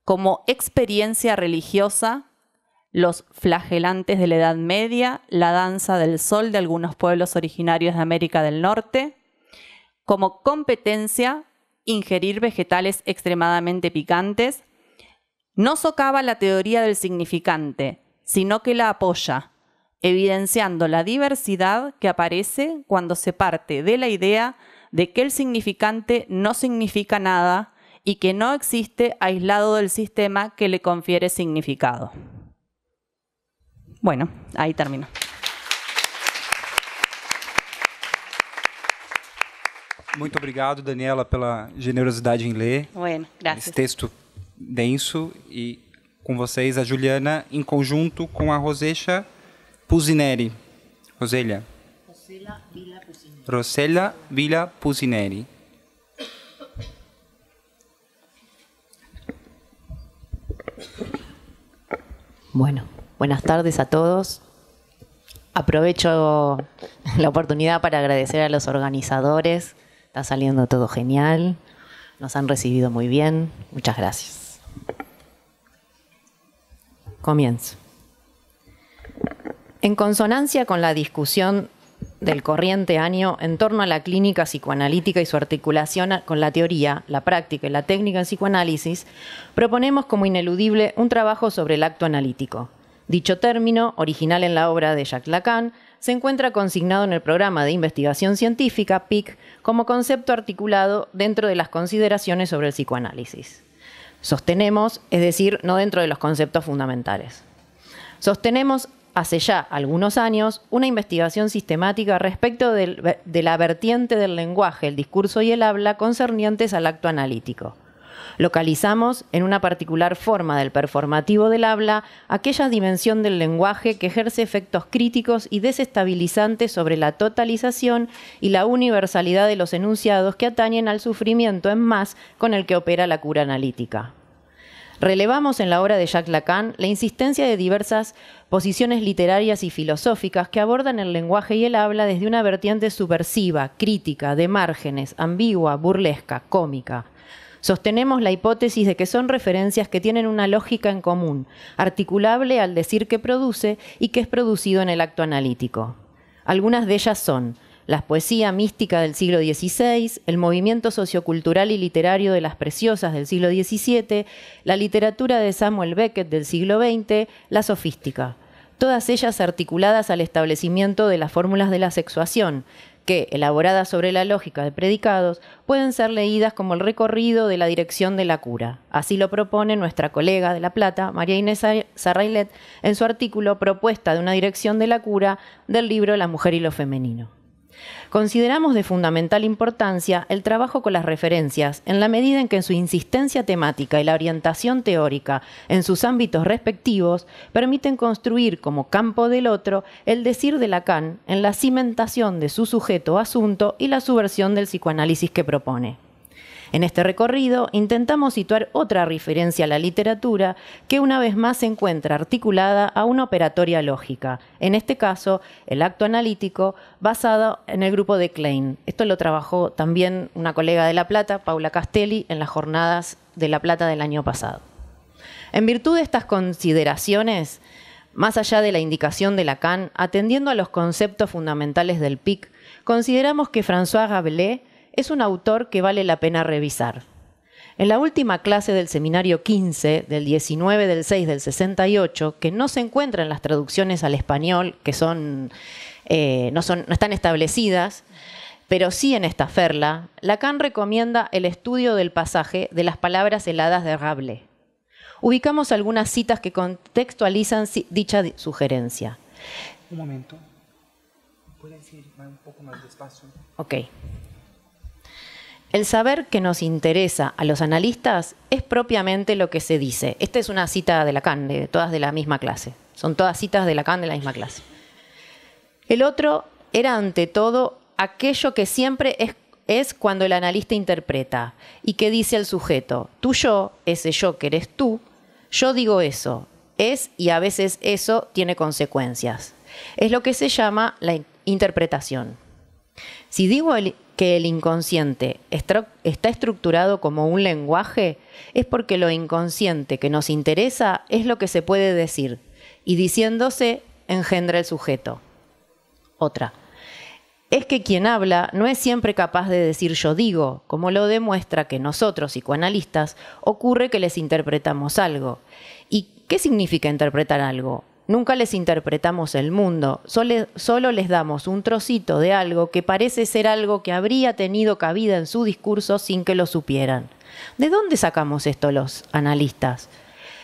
como experiencia religiosa, los flagelantes de la Edad Media, la danza del sol de algunos pueblos originarios de América del Norte. Como competencia, ingerir vegetales extremadamente picantes. No socava la teoría del significante, sino que la apoya, evidenciando la diversidad que aparece cuando se parte de la idea de que el significante no significa nada y que no existe aislado del sistema que le confiere significado. Bueno, ahí termino. Muito obrigado, Daniela, pela generosidade em ler. Bueno, gracias. Esse texto denso. E com vocês, a Juliana, em conjunto com a Rosella Pusineri. Rosella Villa Pusineri. Bueno, buenas tardes a todos. Aprovecho la oportunidad para agradecer a los organizadores. Está saliendo todo genial. Nos han recibido muy bien. Muchas gracias. Comienzo. En consonancia con la discusión del corriente año en torno a la clínica psicoanalítica y su articulación con la teoría, la práctica y la técnica en psicoanálisis, proponemos como ineludible un trabajo sobre el acto analítico. Dicho término, original en la obra de Jacques Lacan, se encuentra consignado en el programa de investigación científica, PIC, como concepto articulado dentro de las consideraciones sobre el psicoanálisis. Sostenemos, es decir, no dentro de los conceptos fundamentales. Sostenemos hace ya algunos años una investigación sistemática respecto de la vertiente del lenguaje, el discurso y el habla concernientes al acto analítico. Localizamos en una particular forma del performativo del habla aquella dimensión del lenguaje que ejerce efectos críticos y desestabilizantes sobre la totalización y la universalidad de los enunciados que atañen al sufrimiento en más con el que opera la cura analítica. Relevamos en la obra de Jacques Lacan la insistencia de diversas posiciones literarias y filosóficas que abordan el lenguaje y el habla desde una vertiente subversiva, crítica, de márgenes, ambigua, burlesca, cómica. Sostenemos la hipótesis de que son referencias que tienen una lógica en común, articulable al decir que produce y que es producido en el acto analítico. Algunas de ellas son la poesía mística del siglo XVI, el movimiento sociocultural y literario de las preciosas del siglo XVII, la literatura de Samuel Beckett del siglo XX, la sofística. Todas ellas articuladas al establecimiento de las fórmulas de la sexuación, que, elaboradas sobre la lógica de predicados, pueden ser leídas como el recorrido de la dirección de la cura. Así lo propone nuestra colega de La Plata, María Inés Sarrailet, en su artículo Propuesta de una dirección de la cura del libro La mujer y lo femenino. Consideramos de fundamental importancia el trabajo con las referencias en la medida en que su insistencia temática y la orientación teórica en sus ámbitos respectivos permiten construir como campo del otro el decir de Lacan en la cimentación de su sujeto o asunto y la subversión del psicoanálisis que propone. En este recorrido intentamos situar otra referencia a la literatura que una vez más se encuentra articulada a una operatoria lógica, en este caso el acto analítico basado en el grupo de Klein. Esto lo trabajó también una colega de La Plata, Paula Castelli, en las jornadas de La Plata del año pasado. En virtud de estas consideraciones, más allá de la indicación de Lacan, atendiendo a los conceptos fundamentales del PIC, consideramos que François Rabelais es un autor que vale la pena revisar. En la última clase del seminario 15, del 19 del 6 del 68, que no se encuentra en las traducciones al español, que no están establecidas, pero sí en esta ferla, Lacan recomienda el estudio del pasaje de las palabras heladas de Rabelais. Ubicamos algunas citas que contextualizan dicha sugerencia. Un momento. ¿Puedes decir un poco más despacio? Ok. El saber que nos interesa a los analistas es propiamente lo que se dice. Esta es una cita de Lacan, todas de la misma clase. Son todas citas de Lacan de la misma clase. El otro era ante todo aquello que siempre es cuando el analista interpreta y que dice el sujeto, tu yo, ese yo que eres tú, yo digo eso, es y a veces eso tiene consecuencias. Es lo que se llama la interpretación. Si digo que el inconsciente está estructurado como un lenguaje, es porque lo inconsciente que nos interesa es lo que se puede decir, y diciéndose engendra el sujeto. Otra. Es que quien habla no es siempre capaz de decir yo digo, como lo demuestra que nosotros, psicoanalistas, ocurre que les interpretamos algo. ¿Y qué significa interpretar algo? Nunca les interpretamos el mundo, solo les damos un trocito de algo que parece ser algo que habría tenido cabida en su discurso sin que lo supieran. ¿De dónde sacamos esto los analistas?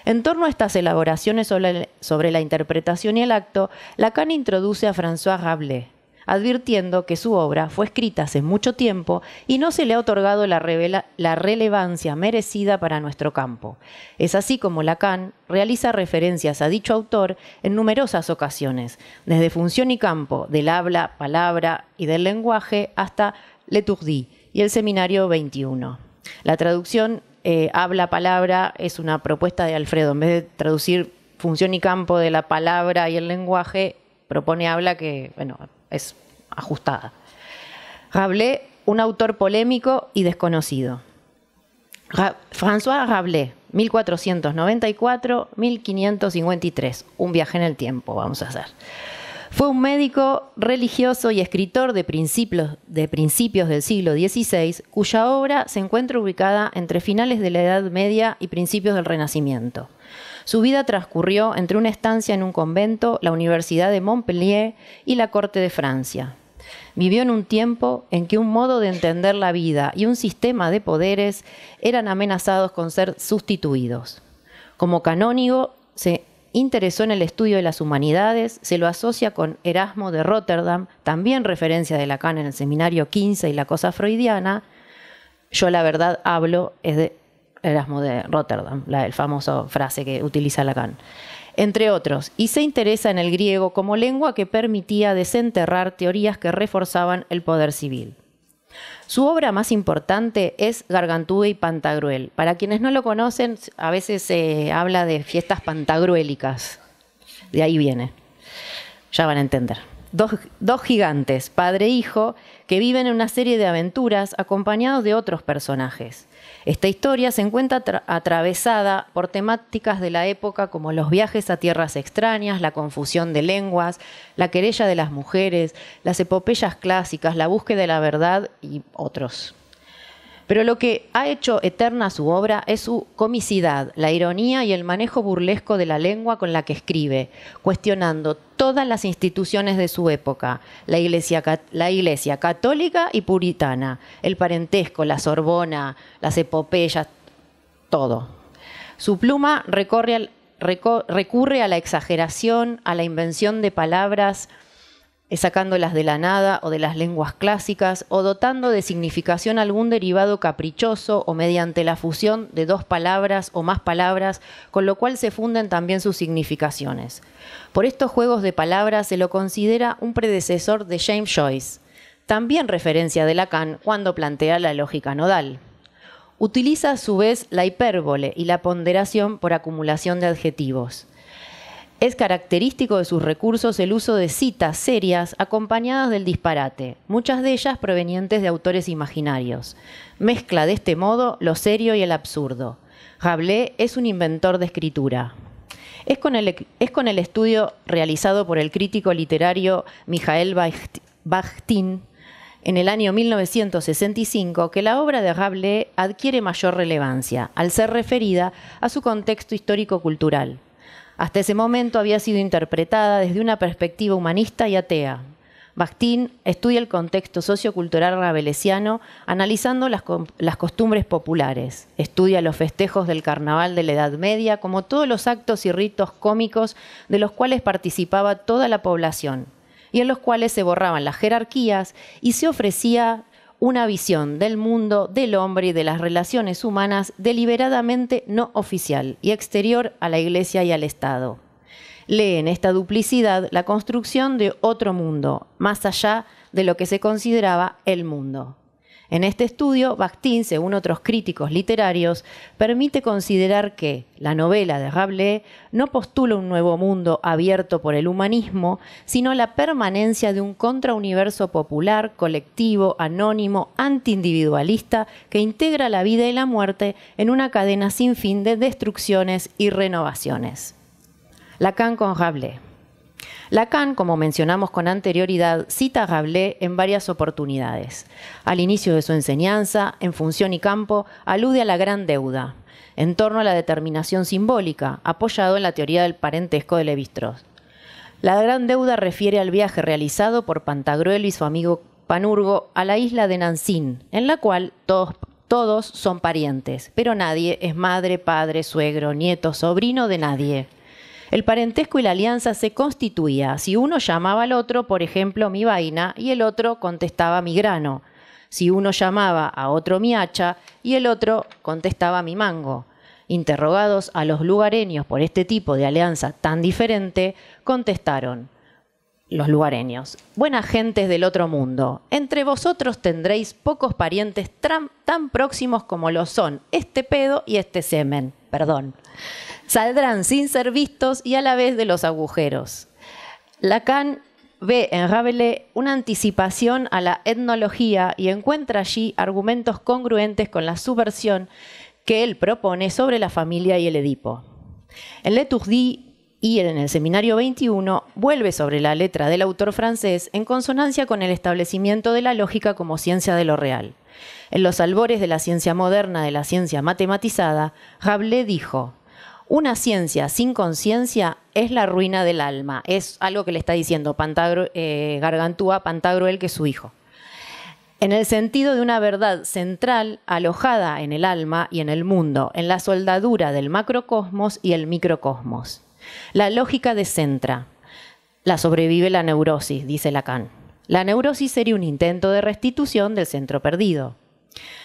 En torno a estas elaboraciones sobre la interpretación y el acto, Lacan introduce a François Rabelais, advirtiendo que su obra fue escrita hace mucho tiempo y no se le ha otorgado la relevancia merecida para nuestro campo. Es así como Lacan realiza referencias a dicho autor en numerosas ocasiones, desde Función y Campo, del habla, palabra y del lenguaje, hasta L'Étourdi y el Seminario 21. La traducción habla-palabra es una propuesta de Alfredo. En vez de traducir función y campo de la palabra y el lenguaje, propone habla que, bueno, es ajustada. Rabelais, un autor polémico y desconocido. François Rabelais, 1494-1553. Un viaje en el tiempo, vamos a hacer. Fue un médico religioso y escritor de principios del siglo XVI, cuya obra se encuentra ubicada entre finales de la Edad Media y principios del Renacimiento. Su vida transcurrió entre una estancia en un convento, la Universidad de Montpellier y la corte de Francia. Vivió en un tiempo en que un modo de entender la vida y un sistema de poderes eran amenazados con ser sustituidos. Como canónigo, se interesó en el estudio de las humanidades, se lo asocia con Erasmo de Rotterdam, también referencia de Lacan en el Seminario 15 y la cosa freudiana. Yo la verdad hablo es de Erasmo de Rotterdam, el famoso frase que utiliza Lacan, entre otros, y se interesa en el griego como lengua que permitía desenterrar teorías que reforzaban el poder civil. Su obra más importante es Gargantúa y Pantagruel. Para quienes no lo conocen, a veces se habla de fiestas pantagruélicas. De ahí viene. Ya van a entender. Dos gigantes, padre e hijo, que viven en una serie de aventuras acompañados de otros personajes. Esta historia se encuentra atravesada por temáticas de la época como los viajes a tierras extrañas, la confusión de lenguas, la querella de las mujeres, las epopeyas clásicas, la búsqueda de la verdad y otros. Pero lo que ha hecho eterna su obra es su comicidad, la ironía y el manejo burlesco de la lengua con la que escribe, cuestionando todas las instituciones de su época, la iglesia católica y puritana, el parentesco, la Sorbona, las epopeyas, todo. Su pluma recurre a la exageración, a la invención de palabras, sacándolas de la nada o de las lenguas clásicas, o dotando de significación algún derivado caprichoso o mediante la fusión de dos palabras o más palabras, con lo cual se funden también sus significaciones. Por estos juegos de palabras se lo considera un predecesor de James Joyce, también referencia de Lacan cuando plantea la lógica nodal. Utiliza a su vez la hipérbole y la ponderación por acumulación de adjetivos. Es característico de sus recursos el uso de citas serias acompañadas del disparate, muchas de ellas provenientes de autores imaginarios. Mezcla de este modo lo serio y el absurdo. Rabelais es un inventor de escritura. Es con el estudio realizado por el crítico literario Michael Bakhtin en el año 1965 que la obra de Rabelais adquiere mayor relevancia, al ser referida a su contexto histórico-cultural. Hasta ese momento había sido interpretada desde una perspectiva humanista y atea. Bakhtin estudia el contexto sociocultural rabelesiano analizando las costumbres populares. Estudia los festejos del carnaval de la Edad Media como todos los actos y ritos cómicos de los cuales participaba toda la población y en los cuales se borraban las jerarquías y se ofrecía una visión del mundo, del hombre y de las relaciones humanas deliberadamente no oficial y exterior a la Iglesia y al Estado. Lee en esta duplicidad la construcción de otro mundo, más allá de lo que se consideraba el mundo. En este estudio, Bakhtin, según otros críticos literarios, permite considerar que la novela de Rabelais no postula un nuevo mundo abierto por el humanismo, sino la permanencia de un contrauniverso popular, colectivo, anónimo, antiindividualista, que integra la vida y la muerte en una cadena sin fin de destrucciones y renovaciones. Lacan con Rabelais. Lacan, como mencionamos con anterioridad, cita a Rabelais en varias oportunidades. Al inicio de su enseñanza, en Función y Campo, alude a la gran deuda, en torno a la determinación simbólica, apoyado en la teoría del parentesco de Lévi-Strauss. La gran deuda refiere al viaje realizado por Pantagruel y su amigo Panurgo a la isla de Nansin, en la cual todos son parientes, pero nadie es madre, padre, suegro, nieto, sobrino de nadie. El parentesco y la alianza se constituía si uno llamaba al otro, por ejemplo, mi vaina, y el otro contestaba mi grano. Si uno llamaba a otro mi hacha y el otro contestaba mi mango. Interrogados a los lugareños por este tipo de alianza tan diferente, contestaron los lugareños: buenas gentes del otro mundo, entre vosotros tendréis pocos parientes tan próximos como lo son este pedo y este semen, perdón. Saldrán sin ser vistos y a la vez de los agujeros. Lacan ve en Rabelais una anticipación a la etnología y encuentra allí argumentos congruentes con la subversión que él propone sobre la familia y el Edipo. En L'Étourdi y en el Seminario 21 vuelve sobre la letra del autor francés en consonancia con el establecimiento de la lógica como ciencia de lo real. En los albores de la ciencia moderna, de la ciencia matematizada, Rabelais dijo: una ciencia sin conciencia es la ruina del alma. Es algo que le está diciendo Gargantúa a Pantagruel, que es su hijo. En el sentido de una verdad central alojada en el alma y en el mundo, en la soldadura del macrocosmos y el microcosmos. La lógica descentra. La sobrevive la neurosis, dice Lacan. La neurosis sería un intento de restitución del centro perdido.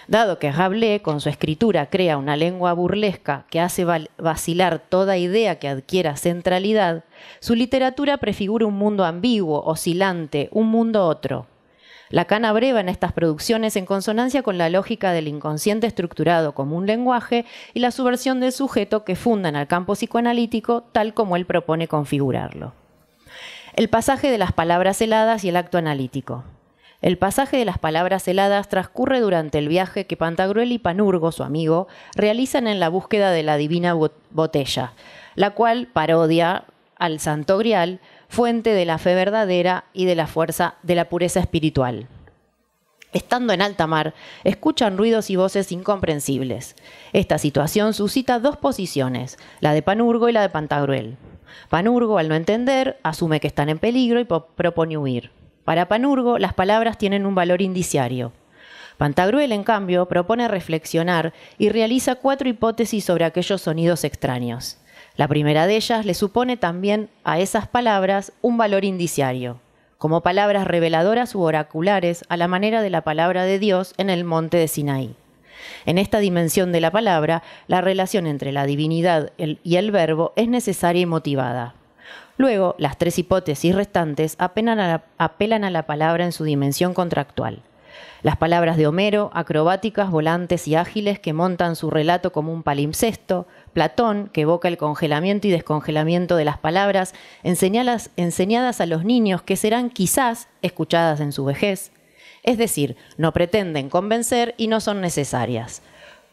Dado que Rabelais con su escritura crea una lengua burlesca que hace vacilar toda idea que adquiera centralidad, su literatura prefigura un mundo ambiguo, oscilante, un mundo otro. Lacan abreva en estas producciones en consonancia con la lógica del inconsciente estructurado como un lenguaje y la subversión del sujeto que fundan al campo psicoanalítico tal como él propone configurarlo. El pasaje de las palabras heladas y el acto analítico. El pasaje de las palabras heladas transcurre durante el viaje que Pantagruel y Panurgo, su amigo, realizan en la búsqueda de la divina botella, la cual parodia al Santo Grial, fuente de la fe verdadera y de la fuerza de la pureza espiritual. Estando en alta mar, escuchan ruidos y voces incomprensibles. Esta situación suscita dos posiciones, la de Panurgo y la de Pantagruel. Panurgo, al no entender, asume que están en peligro y propone huir. Para Panurgo, las palabras tienen un valor indiciario. Pantagruel, en cambio, propone reflexionar y realiza 4 hipótesis sobre aquellos sonidos extraños. La primera de ellas le supone también a esas palabras un valor indiciario, como palabras reveladoras u oraculares a la manera de la palabra de Dios en el monte de Sinaí. En esta dimensión de la palabra, la relación entre la divinidad y el verbo es necesaria y motivada. Luego, las 3 hipótesis restantes apelan a la palabra en su dimensión contractual. Las palabras de Homero, acrobáticas, volantes y ágiles que montan su relato como un palimpsesto, Platón, que evoca el congelamiento y descongelamiento de las palabras enseñadas a los niños que serán quizás escuchadas en su vejez. Es decir, no pretenden convencer y no son necesarias.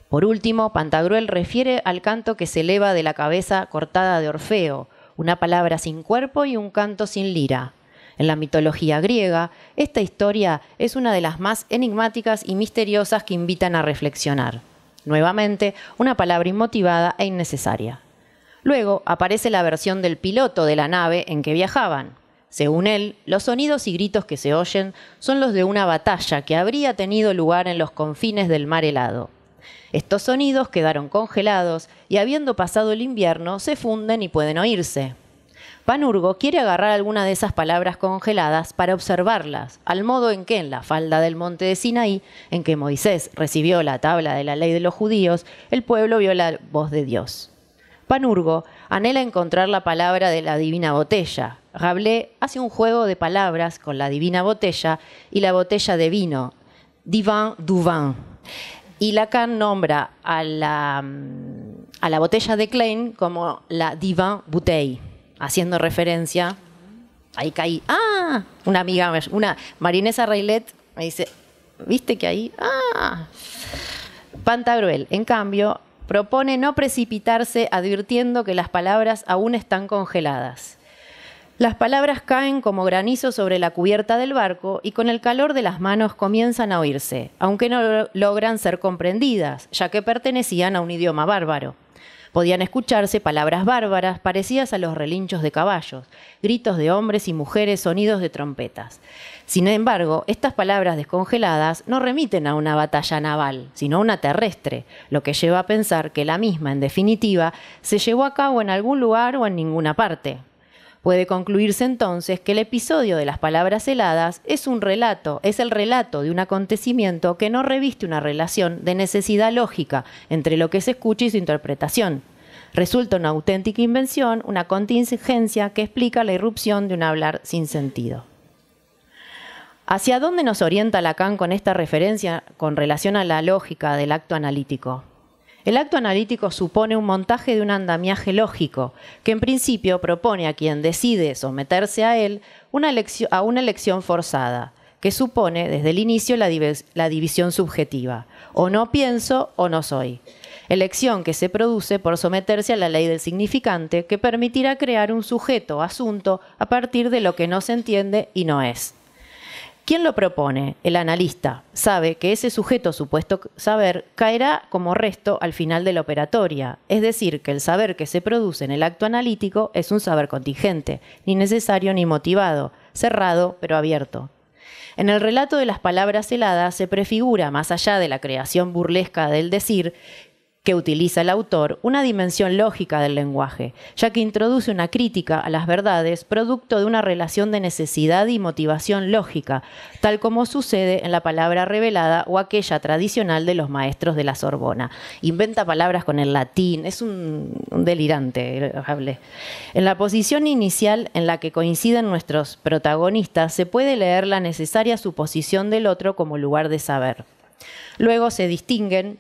Por último, Pantagruel refiere al canto que se eleva de la cabeza cortada de Orfeo, una palabra sin cuerpo y un canto sin lira. En la mitología griega, esta historia es una de las más enigmáticas y misteriosas que invitan a reflexionar. Nuevamente, una palabra inmotivada e innecesaria. Luego aparece la versión del piloto de la nave en que viajaban. Según él, los sonidos y gritos que se oyen son los de una batalla que habría tenido lugar en los confines del mar helado. Estos sonidos quedaron congelados y, habiendo pasado el invierno, se funden y pueden oírse. Panurgo quiere agarrar alguna de esas palabras congeladas para observarlas, al modo en que en la falda del monte de Sinaí, en que Moisés recibió la tabla de la ley de los judíos, el pueblo vio la voz de Dios. Panurgo anhela encontrar la palabra de la divina botella. Rabelais hace un juego de palabras con la divina botella y la botella de vino, divin du vin. Y Lacan nombra a la botella de Klein como la divin bouteille, haciendo referencia, ahí caí, una amiga, una Marinesa Raylet me dice, ¿viste que ahí? Pantagruel, en cambio, propone no precipitarse advirtiendo que las palabras aún están congeladas. Las palabras caen como granizo sobre la cubierta del barco y con el calor de las manos comienzan a oírse, aunque no logran ser comprendidas, ya que pertenecían a un idioma bárbaro. Podían escucharse palabras bárbaras parecidas a los relinchos de caballos, gritos de hombres y mujeres, sonidos de trompetas. Sin embargo, estas palabras descongeladas no remiten a una batalla naval, sino a una terrestre, lo que lleva a pensar que la misma, en definitiva, se llevó a cabo en algún lugar o en ninguna parte. Puede concluirse entonces que el episodio de las palabras heladas es el relato de un acontecimiento que no reviste una relación de necesidad lógica entre lo que se escucha y su interpretación. Resulta una auténtica invención, una contingencia que explica la irrupción de un hablar sin sentido. ¿Hacia dónde nos orienta Lacan con esta referencia con relación a la lógica del acto analítico? El acto analítico supone un montaje de un andamiaje lógico, que en principio propone a quien decide someterse a él a una elección forzada, que supone desde el inicio la división subjetiva, o no pienso o no soy. Elección que se produce por someterse a la ley del significante, que permitirá crear un sujeto o asunto a partir de lo que no se entiende y no es. ¿Quién lo propone? El analista. Sabe que ese sujeto supuesto saber caerá como resto al final de la operatoria, es decir, que el saber que se produce en el acto analítico es un saber contingente, ni necesario ni motivado, cerrado pero abierto. En el relato de las palabras heladas se prefigura, más allá de la creación burlesca del decir, que utiliza el autor, una dimensión lógica del lenguaje, ya que introduce una crítica a las verdades producto de una relación de necesidad y motivación lógica, tal como sucede en la palabra revelada o aquella tradicional de los maestros de la Sorbona. Inventa palabras con el latín, es un delirante. En la posición inicial en la que coinciden nuestros protagonistas se puede leer la necesaria suposición del otro como lugar de saber. Luego se distinguen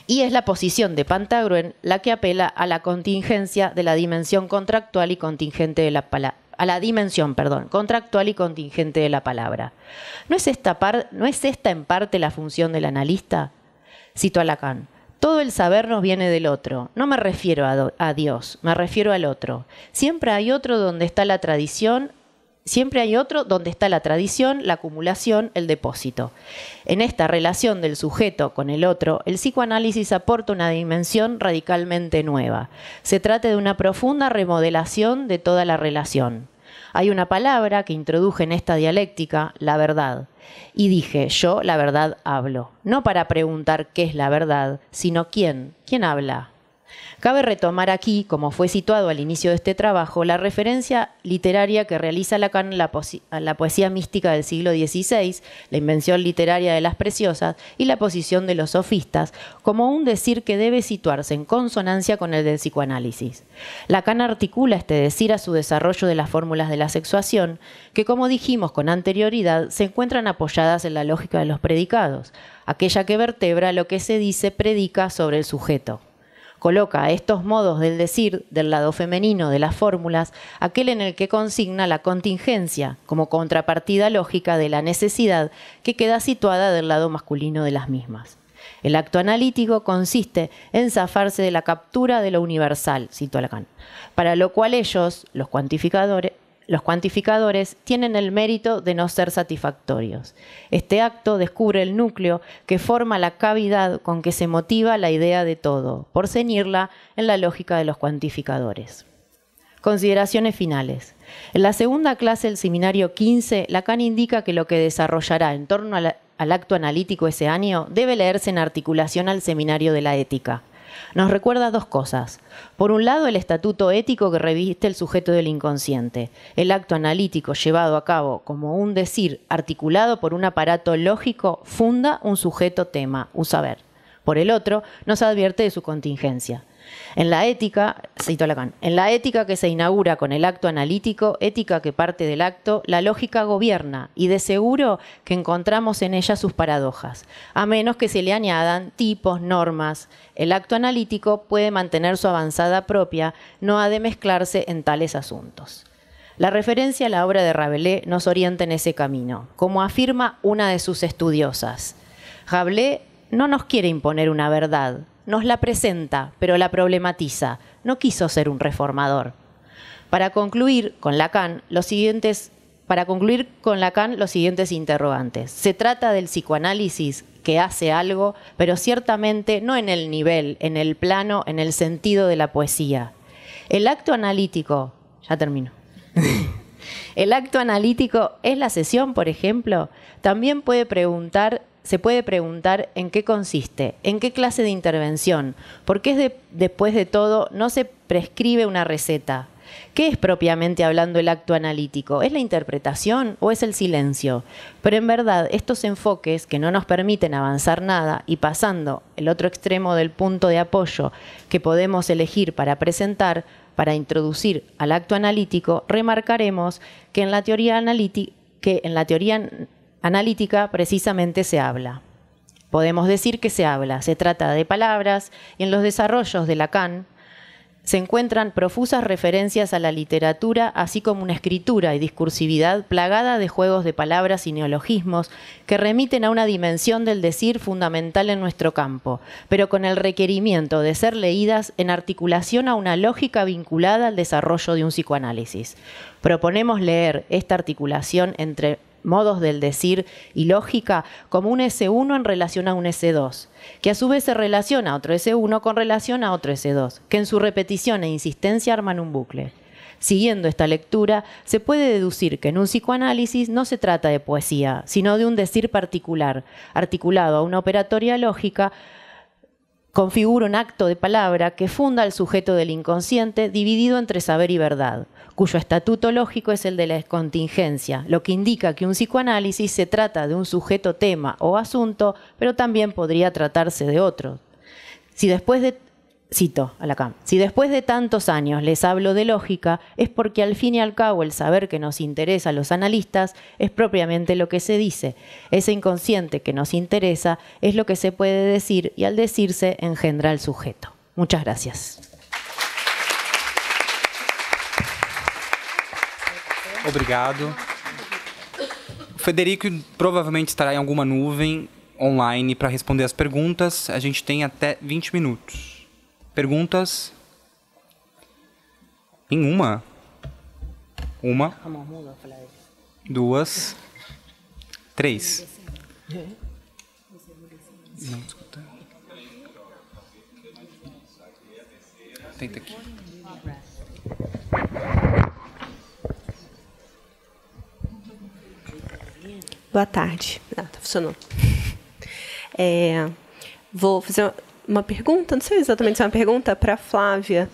y es la posición de Pantagruel la que apela a la contingencia de la dimensión contractual y contingente de la palabra. Contractual y contingente de la palabra. ¿No es esta en parte la función del analista? Cito a Lacan. Todo el saber nos viene del otro. No me refiero a Dios, me refiero al otro. Siempre hay otro donde está la tradición, la acumulación, el depósito. En esta relación del sujeto con el otro, el psicoanálisis aporta una dimensión radicalmente nueva. Se trata de una profunda remodelación de toda la relación. Hay una palabra que introduje en esta dialéctica, la verdad. Y dije, yo la verdad hablo. No para preguntar qué es la verdad, sino quién. ¿Quién habla? Cabe retomar aquí, como fue situado al inicio de este trabajo, la referencia literaria que realiza Lacan a la poesía mística del siglo XVI, la invención literaria de las preciosas y la posición de los sofistas, como un decir que debe situarse en consonancia con el del psicoanálisis. Lacan articula este decir a su desarrollo de las fórmulas de la sexuación, que como dijimos con anterioridad, se encuentran apoyadas en la lógica de los predicados, aquella que vertebra lo que se dice predica sobre el sujeto. Coloca a estos modos del decir del lado femenino de las fórmulas aquel en el que consigna la contingencia como contrapartida lógica de la necesidad que queda situada del lado masculino de las mismas. El acto analítico consiste en zafarse de la captura de lo universal, cito a Lacan, para lo cual ellos, los cuantificadores, tienen el mérito de no ser satisfactorios. Este acto descubre el núcleo que forma la cavidad con que se motiva la idea de todo, por ceñirla en la lógica de los cuantificadores. Consideraciones finales. En la segunda clase del seminario 15, Lacan indica que lo que desarrollará en torno al acto analítico ese año debe leerse en articulación al seminario de la ética. Nos recuerda dos cosas. Por un lado, el estatuto ético que reviste el sujeto del inconsciente. El acto analítico llevado a cabo como un decir articulado por un aparato lógico funda un sujeto tema, un saber. Por el otro, nos advierte de su contingencia. En la ética, cito a Lacan, en la ética que se inaugura con el acto analítico, ética que parte del acto, la lógica gobierna y de seguro que encontramos en ella sus paradojas, a menos que se le añadan tipos, normas. El acto analítico puede mantener su avanzada propia, no ha de mezclarse en tales asuntos. La referencia a la obra de Rabelais nos orienta en ese camino, como afirma una de sus estudiosas. Rabelais no nos quiere imponer una verdad, nos la presenta, pero la problematiza. No quiso ser un reformador. Para concluir con Lacan, los siguientes interrogantes. Se trata del psicoanálisis que hace algo, pero ciertamente no en el nivel, en el plano, en el sentido de la poesía. El acto analítico, ya termino. El acto analítico es la sesión, por ejemplo. También se puede preguntar en qué consiste, en qué clase de intervención, porque después de todo no se prescribe una receta. ¿Qué es propiamente hablando el acto analítico? ¿Es la interpretación o es el silencio? Pero en verdad estos enfoques que no nos permiten avanzar nada y pasando el otro extremo del punto de apoyo que podemos elegir para presentar, para introducir al acto analítico, remarcaremos que en la teoría analítica precisamente se habla. Podemos decir que se habla, se trata de palabras y en los desarrollos de Lacan se encuentran profusas referencias a la literatura, así como una escritura y discursividad plagada de juegos de palabras y neologismos que remiten a una dimensión del decir fundamental en nuestro campo, pero con el requerimiento de ser leídas en articulación a una lógica vinculada al desarrollo de un psicoanálisis. Proponemos leer esta articulación entre modos del decir y lógica como un S1 en relación a un S2, que a su vez se relaciona a otro S1 con relación a otro S2, que en su repetición e insistencia arman un bucle. Siguiendo esta lectura, se puede deducir que en un psicoanálisis no se trata de poesía, sino de un decir particular, articulado a una operatoria lógica, configura un acto de palabra que funda al sujeto del inconsciente dividido entre saber y verdad, cuyo estatuto lógico es el de la contingencia, lo que indica que un psicoanálisis se trata de un sujeto tema o asunto, pero también podría tratarse de otro. Cito a Lacan, si después de tantos años les hablo de lógica, es porque al fin y al cabo el saber que nos interesa a los analistas es propiamente lo que se dice. Ese inconsciente que nos interesa es lo que se puede decir y al decirse engendra el sujeto. Muchas gracias. Obrigado. Federico provavelmente estará em alguma nuvem online para responder as perguntas. A gente tem até 20 minutos. Perguntas? Em uma? Uma. Duas. Três. Não escuta. Tenta aqui. Boa tarde. Ah, tá funcionando. Vou fazer uma pergunta, não sei exatamente se é uma pergunta, para a Flávia.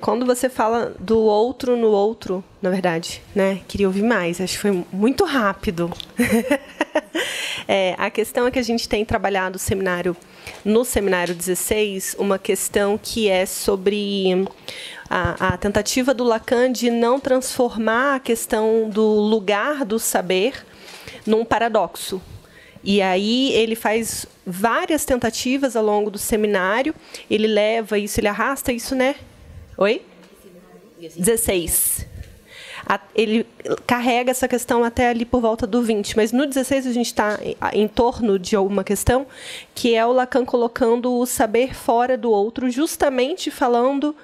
Quando você fala do outro no outro, na verdade, né? Queria ouvir mais, acho que foi muito rápido. A questão é que a gente tem trabalhado no seminário 16, uma questão que é sobre a tentativa do Lacan de não transformar a questão do lugar do saber num paradoxo. E aí ele faz várias tentativas ao longo do seminário, ele leva isso, ele arrasta isso, né? Oi? 16. Ele carrega essa questão até ali por volta do 20, mas no 16 a gente está em torno de alguma questão, que é o Lacan colocando o saber fora do outro, justamente falando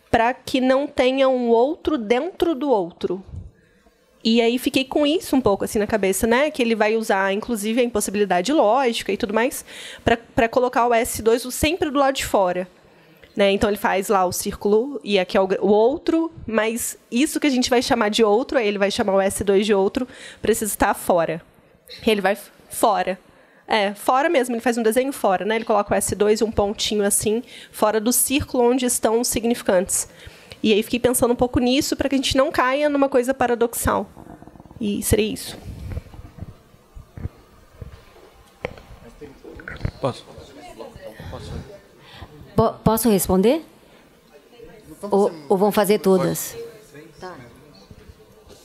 para que não tenha um outro dentro do outro. E aí fiquei com isso um pouco assim na cabeça, né? Que ele vai usar, inclusive, a impossibilidade lógica e tudo mais, para colocar o S2 sempre do lado de fora. Né? Então, ele faz lá o círculo, e aqui é o outro, mas isso que a gente vai chamar de outro, aí ele vai chamar o S2 de outro, precisa estar fora. Ele vai fora. Fora mesmo, ele faz um desenho fora, né? Ele coloca o S2 e um pontinho assim, fora do círculo onde estão os significantes. E aí fiquei pensando um pouco nisso para que a gente não caia numa coisa paradoxal. E seria isso. Posso responder? Ou vão fazer todas?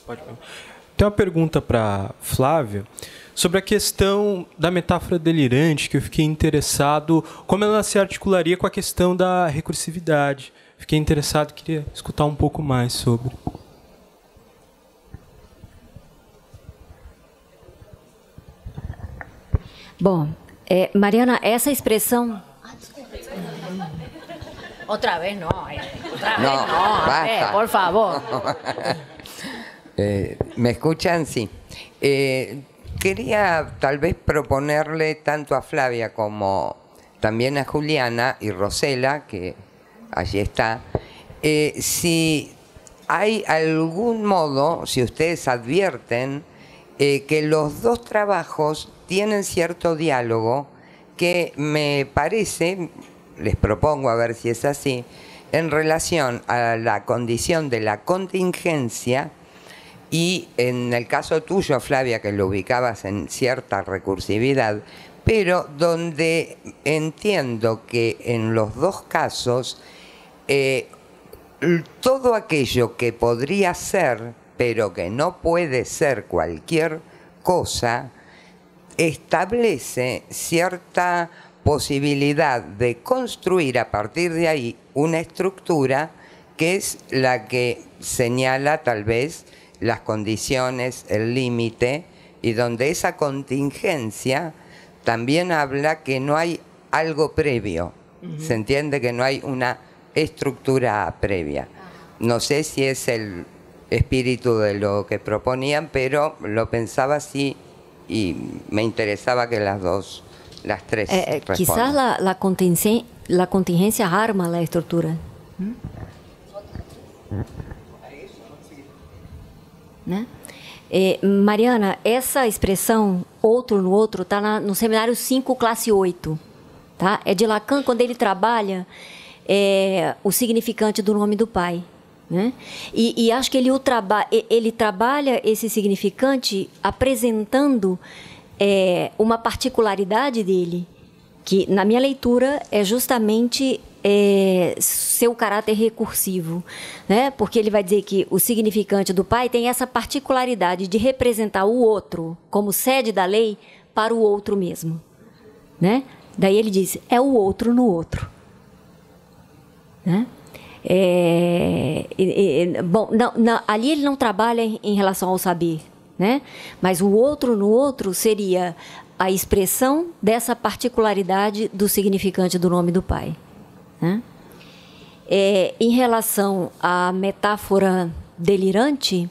Pode. Tem uma pergunta para Flávia sobre a questão da metáfora delirante, que eu fiquei interessado, como ela se articularia com a questão da recursividade. Fiquei interessado, queria escutar um pouco mais sobre. Bom, Mariana, essa expressão... Otra vez no, otra No, vez no, basta. por favor. ¿Me escuchan? Sí. Quería tal vez proponerle tanto a Flavia como también a Juliana y Rosela, que allí está, si hay algún modo, si ustedes advierten, que los dos trabajos tienen cierto diálogo que me parece, les propongo a ver si es así, en relación a la condición de la contingencia y en el caso tuyo, Flavia, que lo ubicabas en cierta recursividad, pero donde entiendo que en los dos casos todo aquello que podría ser, pero que no puede ser cualquier cosa, establece cierta posibilidad de construir a partir de ahí una estructura que es la que señala tal vez las condiciones, el límite, y donde esa contingencia también habla que no hay algo previo. Se entiende que no hay una estructura previa. No sé si es el espíritu de lo que proponían, pero lo pensaba así y me interesaba que las tres quizás respondan. la contingencia arma la estructura. Né? Mariana, essa expressão outro no outro está no seminário 5, classe 8. Tá? É de Lacan, quando ele trabalha o significante do nome do pai. Né? E acho que ele trabalha esse significante apresentando uma particularidade dele, que na minha leitura é justamente seu caráter recursivo, né? Porque ele vai dizer que o significante do pai tem essa particularidade de representar o outro como sede da lei para o outro mesmo, né? Daí ele diz, é o outro no outro, né? Bom, ali ele não trabalha em relação ao saber, né? Mas o outro no outro seria a expressão dessa particularidade do significante do nome do pai. Né? Em relação à metáfora delirante,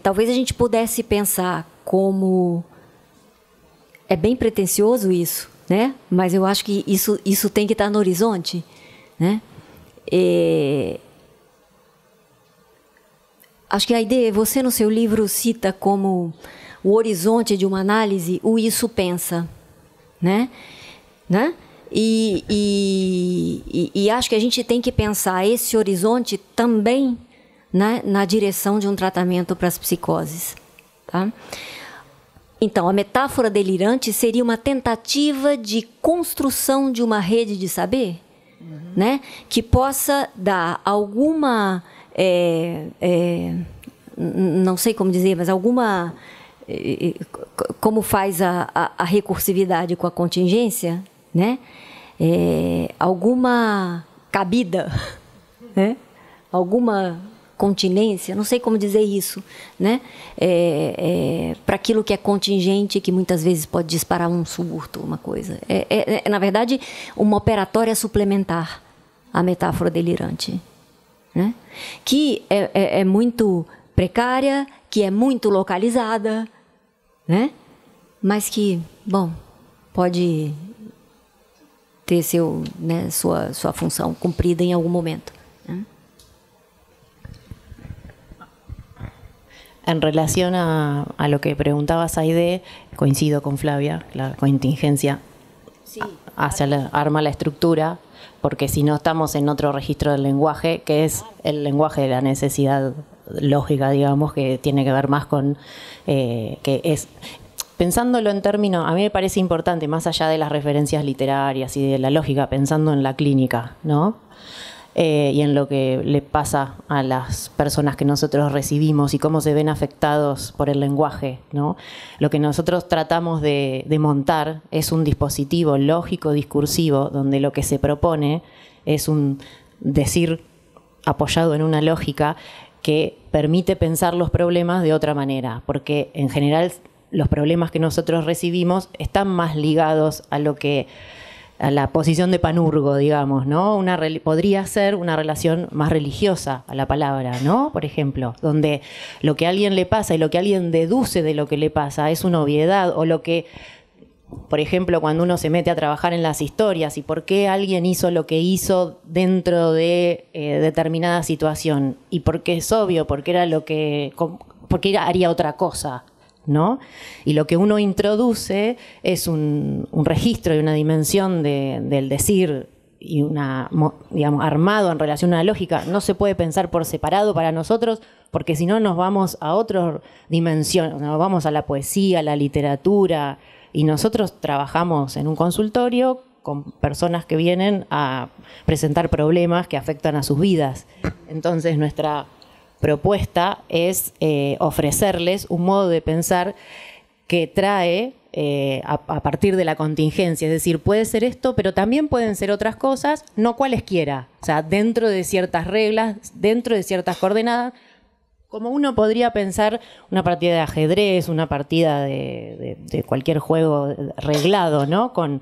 talvez a gente pudesse pensar como... É bem pretensioso isso, né? Mas eu acho que isso tem que estar no horizonte. Né? Acho que a ideia, você no seu livro cita como o horizonte de uma análise, o isso pensa. Né? E acho que a gente tem que pensar esse horizonte também, né, na direção de um tratamento para as psicoses. Tá? Então, a metáfora delirante seria uma tentativa de construção de uma rede de saber, né, que possa dar alguma, não sei como dizer, mas alguma... como faz a recursividade com a contingência, né? Alguma cabida, né? Alguma continência, não sei como dizer isso, né? Para aquilo que é contingente, que muitas vezes pode disparar um surto, uma coisa. Na verdade, uma operatória suplementar à metáfora delirante, né? Que é muito precária, que é muito localizada, né? Mas que, bom, pode ter sua função cumprida em algum momento. ¿Eh? En relación a lo que preguntabas, Aide, coincido con Flavia, la contingencia sí, arma la estructura, porque si no estamos en otro registro del lenguaje, que es el lenguaje de la necesidad lógica, digamos, que tiene que ver más con que es... Pensándolo en términos, a mí me parece importante, más allá de las referencias literarias y de la lógica, pensando en la clínica, ¿no? Y en lo que le pasa a las personas que nosotros recibimos y cómo se ven afectados por el lenguaje, ¿no? Lo que nosotros tratamos de montar es un dispositivo lógico discursivo donde lo que se propone es un decir apoyado en una lógica que permite pensar los problemas de otra manera, porque en general los problemas que nosotros recibimos están más ligados a lo que la posición de Panurgo, digamos, ¿no? Podría ser una relación más religiosa a la palabra, ¿no? Por ejemplo, donde lo que a alguien le pasa y lo que alguien deduce de lo que le pasa es una obviedad, o lo que, por ejemplo, cuando uno se mete a trabajar en las historias y por qué alguien hizo lo que hizo dentro de determinada situación, y porque es obvio, porque haría otra cosa, ¿no? Y lo que uno introduce es un registro y una dimensión del decir y digamos, armado en relación a una lógica. No se puede pensar por separado para nosotros, porque si no nos vamos a otra dimensión, nos vamos a la poesía, a la literatura, y nosotros trabajamos en un consultorio con personas que vienen a presentar problemas que afectan a sus vidas. Entonces nuestra propuesta es ofrecerles un modo de pensar que trae a partir de la contingencia. Es decir, puede ser esto, pero también pueden ser otras cosas, no cualesquiera. O sea, dentro de ciertas reglas, dentro de ciertas coordenadas, como uno podría pensar una partida de ajedrez, una partida de cualquier juego reglado, ¿no? Con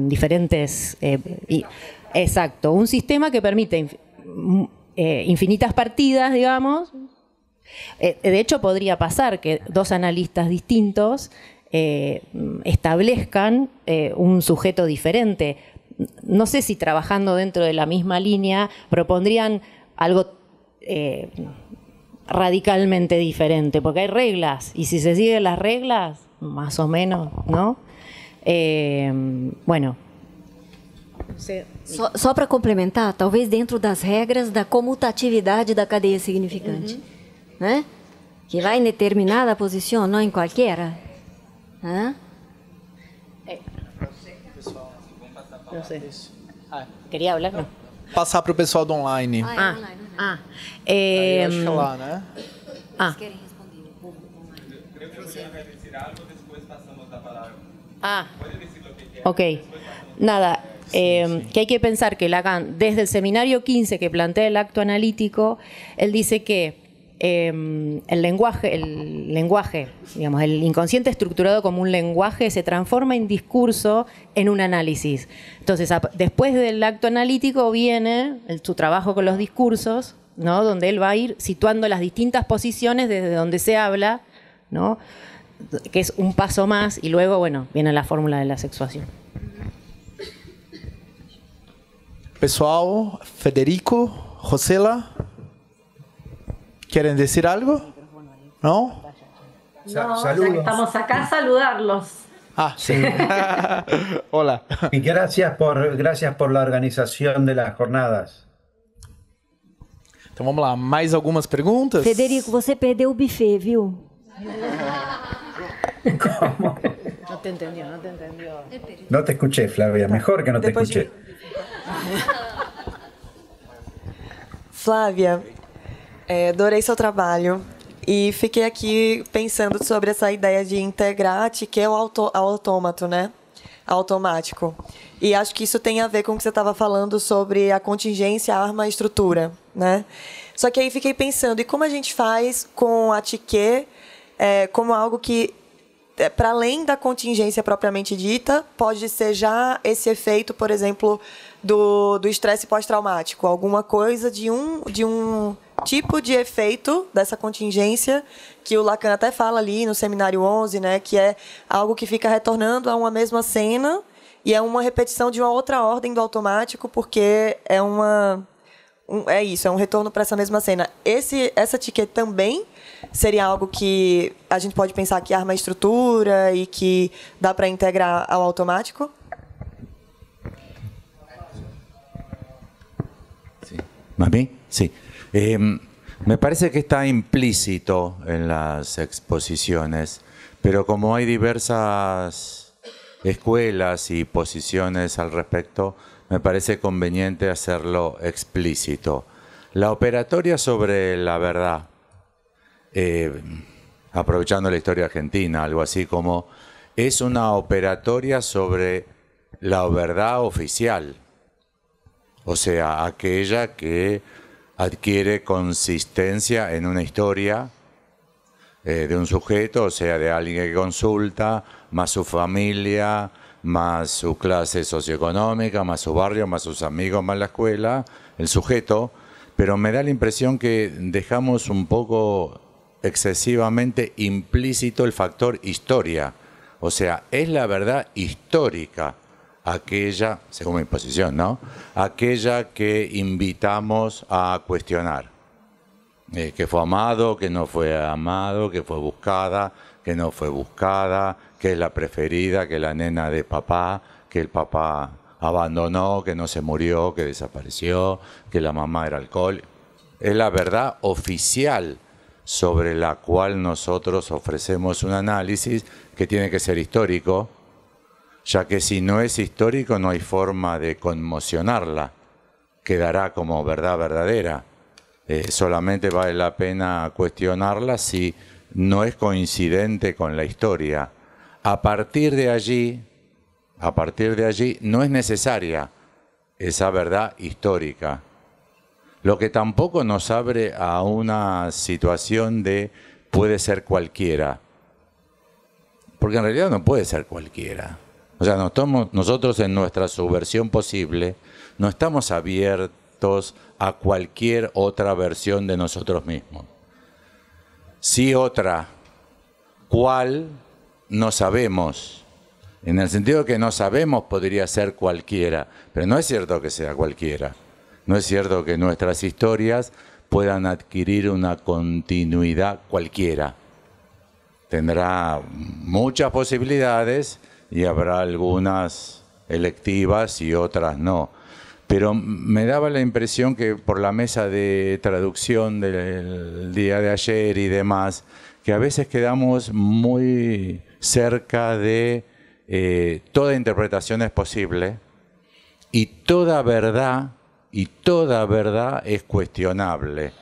diferentes... exacto, un sistema que permite infinitas partidas, digamos. De hecho, podría pasar que dos analistas distintos establezcan un sujeto diferente. No sé si trabajando dentro de la misma línea propondrían algo radicalmente diferente, porque hay reglas, y si se siguen las reglas, más o menos, ¿no? Bueno. Só para complementar, talvez dentro das regras da comutatividade da cadeia significante, né? Que vai em determinada posição, não em qualquer. Né? No sé. ¿Quería hablar? No. Passar para o pessoal do online. Aí, acho que é lá, né? Querem responder o povo online. Ok. Nada, que hay que pensar que Lacan, desde el seminario 15 que plantea el acto analítico, él dice que el lenguaje, digamos, el inconsciente estructurado como un lenguaje se transforma en discurso en un análisis. Entonces, después del acto analítico viene su trabajo con los discursos, ¿no? Donde él va a ir situando las distintas posiciones desde donde se habla, ¿no? Que es un paso más, y luego, bueno, viene la fórmula de la sexuación. Pessoal, Federico, Rosela, ¿quieren decir algo? ¿No? No, ya que estamos acá, saludarlos. Sí. Hola. Y gracias por la organización de las jornadas. Então vamos lá, mais algumas perguntas? Federico, você perdeu o buffet, viu? ¿Cómo? No te entendió. No te escuché, Flavia. Mejor que no te escuché. Flávia, adorei seu trabalho e fiquei aqui pensando sobre essa ideia de integrar a TQ ao autômato, né? Automático. E acho que isso tem a ver com o que você estava falando sobre a contingência, arma e estrutura, né? Só que aí fiquei pensando, e como a gente faz com a TQ como algo que, para além da contingência propriamente dita, pode ser já esse efeito, por exemplo, do estresse pós-traumático, alguma coisa de um tipo de efeito dessa contingência que o Lacan até fala ali no Seminário 11, né, que é algo que fica retornando a uma mesma cena e é uma repetição de uma outra ordem do automático, porque é um retorno para essa mesma cena. Essa etiqueta também seria algo que a gente pode pensar que arma a estrutura e que dá para integrar ao automático? Sí. ¿Más bien? Sí. Me parece que está implícito en las exposiciones, pero como hay diversas escuelas y posiciones al respecto, me parece conveniente hacerlo explícito. La operatoria sobre la verdad, aprovechando la historia argentina, algo así como, es una operatoria sobre la verdad oficial, o sea, aquella que adquiere consistencia en una historia de un sujeto, o sea, de alguien que consulta, más su familia, más su clase socioeconómica, más su barrio, más sus amigos, más la escuela, el sujeto, pero me da la impresión que dejamos un poco excesivamente implícito el factor historia. O sea, es la verdad histórica, aquella, según mi posición, ¿no? Aquella que invitamos a cuestionar. Que fue amado, que no fue amado, que fue buscada, que no fue buscada, que es la preferida, que es la nena de papá, que el papá abandonó, que no se murió, que desapareció, que la mamá era alcohol. Es la verdad oficial sobre la cual nosotros ofrecemos un análisis que tiene que ser histórico, ya que si no es histórico no hay forma de conmocionarla, quedará como verdad verdadera. Solamente vale la pena cuestionarla si no es coincidente con la historia. A partir de allí no es necesaria esa verdad histórica. Lo que tampoco nos abre a una situación de puede ser cualquiera. Porque en realidad no puede ser cualquiera. O sea, nosotros en nuestra subversión posible no estamos abiertos a cualquier otra versión de nosotros mismos. Sí otra, ¿cuál? No sabemos. En el sentido de que no sabemos podría ser cualquiera, pero no es cierto que sea cualquiera. No es cierto que nuestras historias puedan adquirir una continuidad cualquiera. Tendrá muchas posibilidades y habrá algunas electivas y otras no. Pero me daba la impresión que por la mesa de traducción del día de ayer y demás, que a veces quedamos muy cerca de toda interpretación es posible y toda verdad es cuestionable.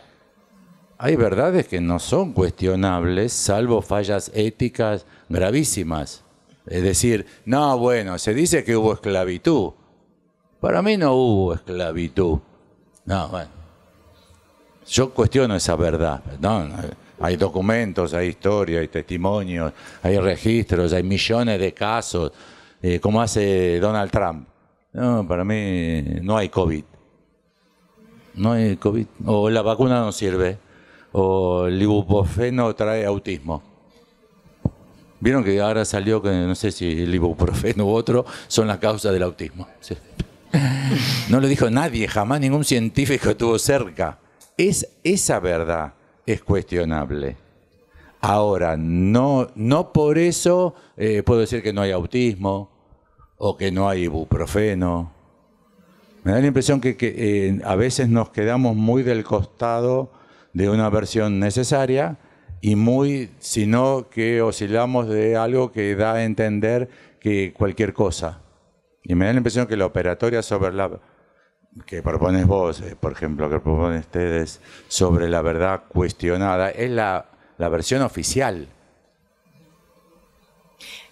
Hay verdades que no son cuestionables, salvo fallas éticas gravísimas. Es decir, no, bueno, se dice que hubo esclavitud. Para mí no hubo esclavitud. No, bueno. Yo cuestiono esa verdad. No, hay documentos, hay historia, hay testimonios, hay registros, hay millones de casos. Como hace Donald Trump. No, para mí no hay COVID. No hay COVID. O la vacuna no sirve. O el ibuprofeno trae autismo. Vieron que ahora salió que no sé si el ibuprofeno u otro son la causa del autismo. Sí. No lo dijo nadie, jamás ningún científico estuvo cerca. Esa verdad es cuestionable. Ahora, no por eso puedo decir que no hay autismo o que no hay ibuprofeno. Me da la impresión que a veces nos quedamos muy del costado de una versión necesaria y sino que oscilamos de algo que da a entender que cualquier cosa. Y me da la impresión que la operatoria sobre que propones vos, por ejemplo, que proponen ustedes sobre la verdad cuestionada, es la versión oficial.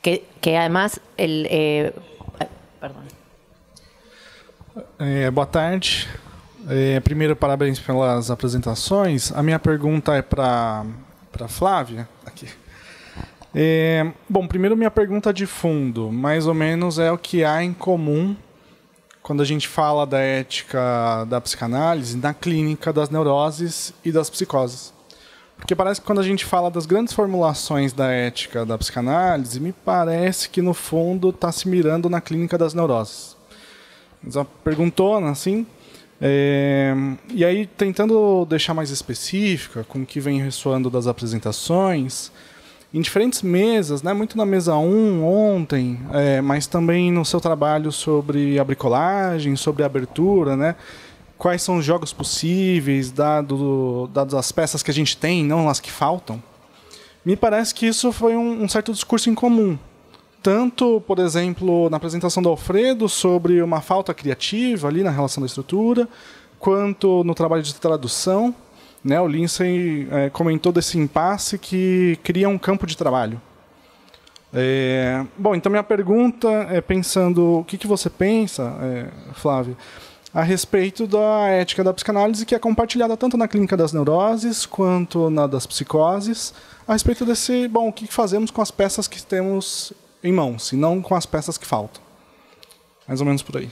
Que además, perdón. Boa tarde. Primeiro, parabéns pelas apresentações. A minha pergunta é para Flávia. Aqui. Bom, primeiro minha pergunta de fundo, mais ou menos é o que há em comum quando a gente fala da ética da psicanálise na clínica das neuroses e das psicoses. Porque parece que quando a gente fala das grandes formulações da ética da psicanálise, me parece que no fundo está se mirando na clínica das neuroses. Uma perguntona, assim. E aí, tentando deixar mais específica, com o que vem ressoando das apresentações, em diferentes mesas, né, muito na mesa 1 ontem, mas também no seu trabalho sobre a bricolagem, sobre a abertura, né, quais são os jogos possíveis, dadas as peças que a gente tem, não as que faltam, me parece que isso foi um certo discurso em comum. Tanto, por exemplo, na apresentação do Alfredo sobre uma falta criativa ali na relação da estrutura, quanto no trabalho de tradução, né, o Lindsay comentou desse impasse que cria um campo de trabalho. Bom, então minha pergunta é pensando o que você pensa, Flávia, a respeito da ética da psicanálise que é compartilhada tanto na clínica das neuroses quanto na das psicoses, a respeito desse, bom, o que fazemos com as peças que temos em mãos, e não com as peças que faltam. Mais ou menos por aí.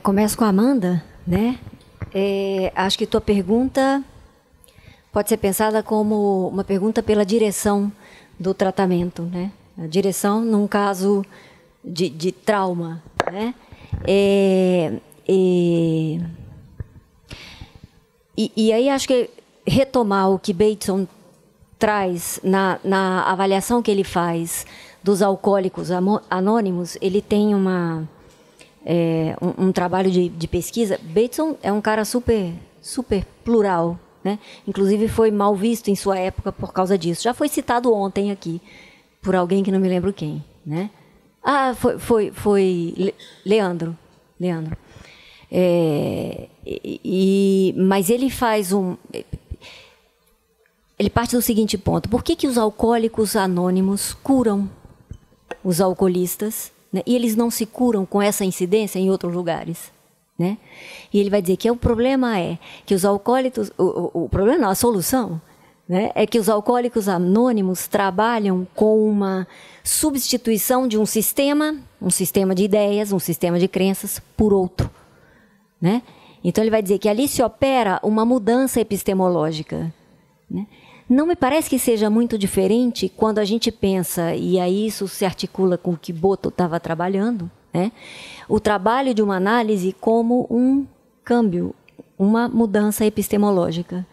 Começo com a Amanda, né? Acho que tua pergunta pode ser pensada como uma pergunta pela direção do tratamento, né? A direção num caso de trauma, né? E aí acho que retomar o que Bateson traz na avaliação que ele faz dos alcoólicos anônimos, ele tem um trabalho de pesquisa. Bateson é um cara super plural, né? Inclusive foi mal visto em sua época por causa disso. Já foi citado ontem aqui por alguém que não me lembro quem, né? Foi Leandro. Mas ele faz ele parte do seguinte ponto: por que os alcoólicos anônimos curam os alcoolistas, né? E eles não se curam com essa incidência em outros lugares, né? E ele vai dizer que o problema é que os alcoólicos, o problema não, a solução, né, é que os alcoólicos anônimos trabalham com uma substituição de um sistema de ideias, um sistema de crenças por outro, né? Então ele vai dizer que ali se opera uma mudança epistemológica, né? Não me parece que seja muito diferente quando a gente pensa, e aí isso se articula com o que Boto estava trabalhando, né? O trabalho de uma análise como um câmbio, uma mudança epistemológica,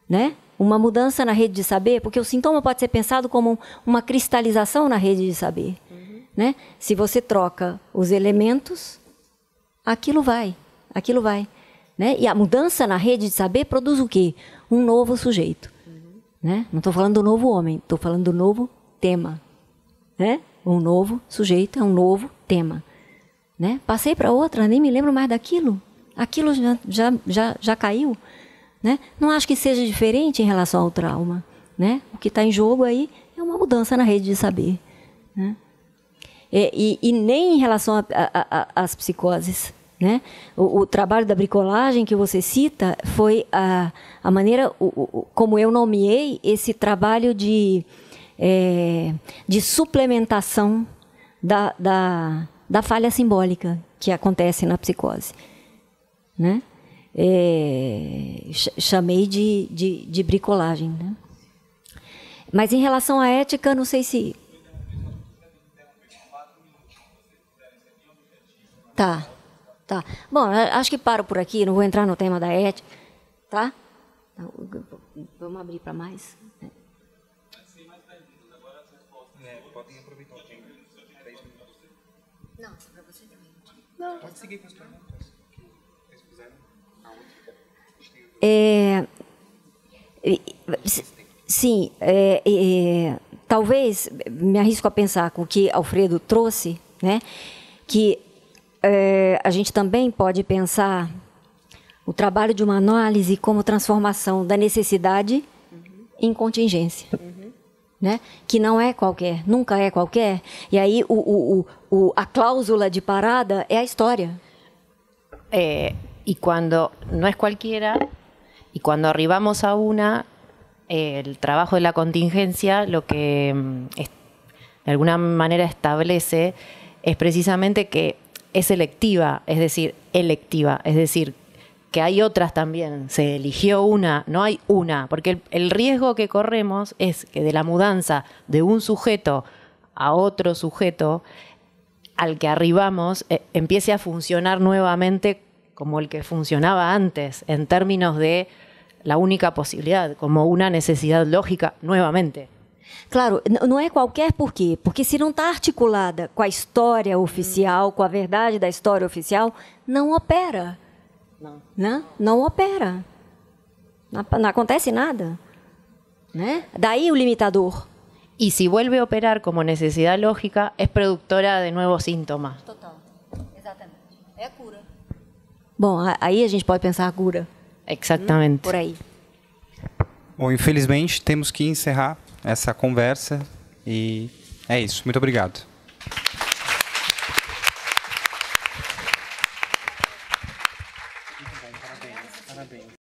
né? Uma mudança na rede de saber, porque o sintoma pode ser pensado como uma cristalização na rede de saber, né? Se você troca os elementos, aquilo vai, né? E a mudança na rede de saber produz o quê? Um novo sujeito. Né? Não estou falando do novo homem, estou falando do novo tema, né? Um novo sujeito é um novo tema, né? Passei para outra, nem me lembro mais daquilo. Aquilo já caiu, né? Não acho que seja diferente em relação ao trauma, né? O que está em jogo aí é uma mudança na rede de saber, né? E nem em relação às psicoses, né? O trabalho da bricolagem que você cita foi a maneira como eu nomeei esse trabalho de suplementação da falha simbólica que acontece na psicose, né? Chamei de bricolagem, né? Mas em relação à ética, não sei se... Tá. Bom, acho que paro por aqui, não vou entrar no tema da ética, tá? Vamos abrir para mais. Podem aproveitar o tempo. 3 minutos. Não, para você também. Não. Pode seguir com as perguntas que vocês fizeram. Sim, talvez me arrisco a pensar com o que Alfredo trouxe, né? Que a gente também pode pensar o trabalho de uma análise como transformação da necessidade em contingência, né? Que não é qualquer, nunca é qualquer. E aí a cláusula de parada é a história. Y cuando no es cualquiera, y cuando arribamos a una, el trabajo de la contingencia lo que de alguna manera establece es precisamente que es selectiva, es decir, electiva, es decir, que hay otras también, se eligió una, no hay una, porque el riesgo que corremos es que de la mudanza de un sujeto a otro sujeto al que arribamos empiece a funcionar nuevamente como el que funcionaba antes, en términos de la única posibilidad, como una necesidad lógica nuevamente. Claro, não é qualquer por quê? Porque se não está articulada com a história oficial, com a verdade da história oficial, não opera. Não opera. Não acontece nada, né? Daí o limitador. Y si vuelve a operar como necesidad lógica, es productora de nuevos síntomas. Total, exatamente. É a cura. Bom, aí a gente pode pensar a cura. Exatamente. Por aí. Bom, infelizmente temos que encerrar essa conversa e é isso. Muito obrigado. Parabéns.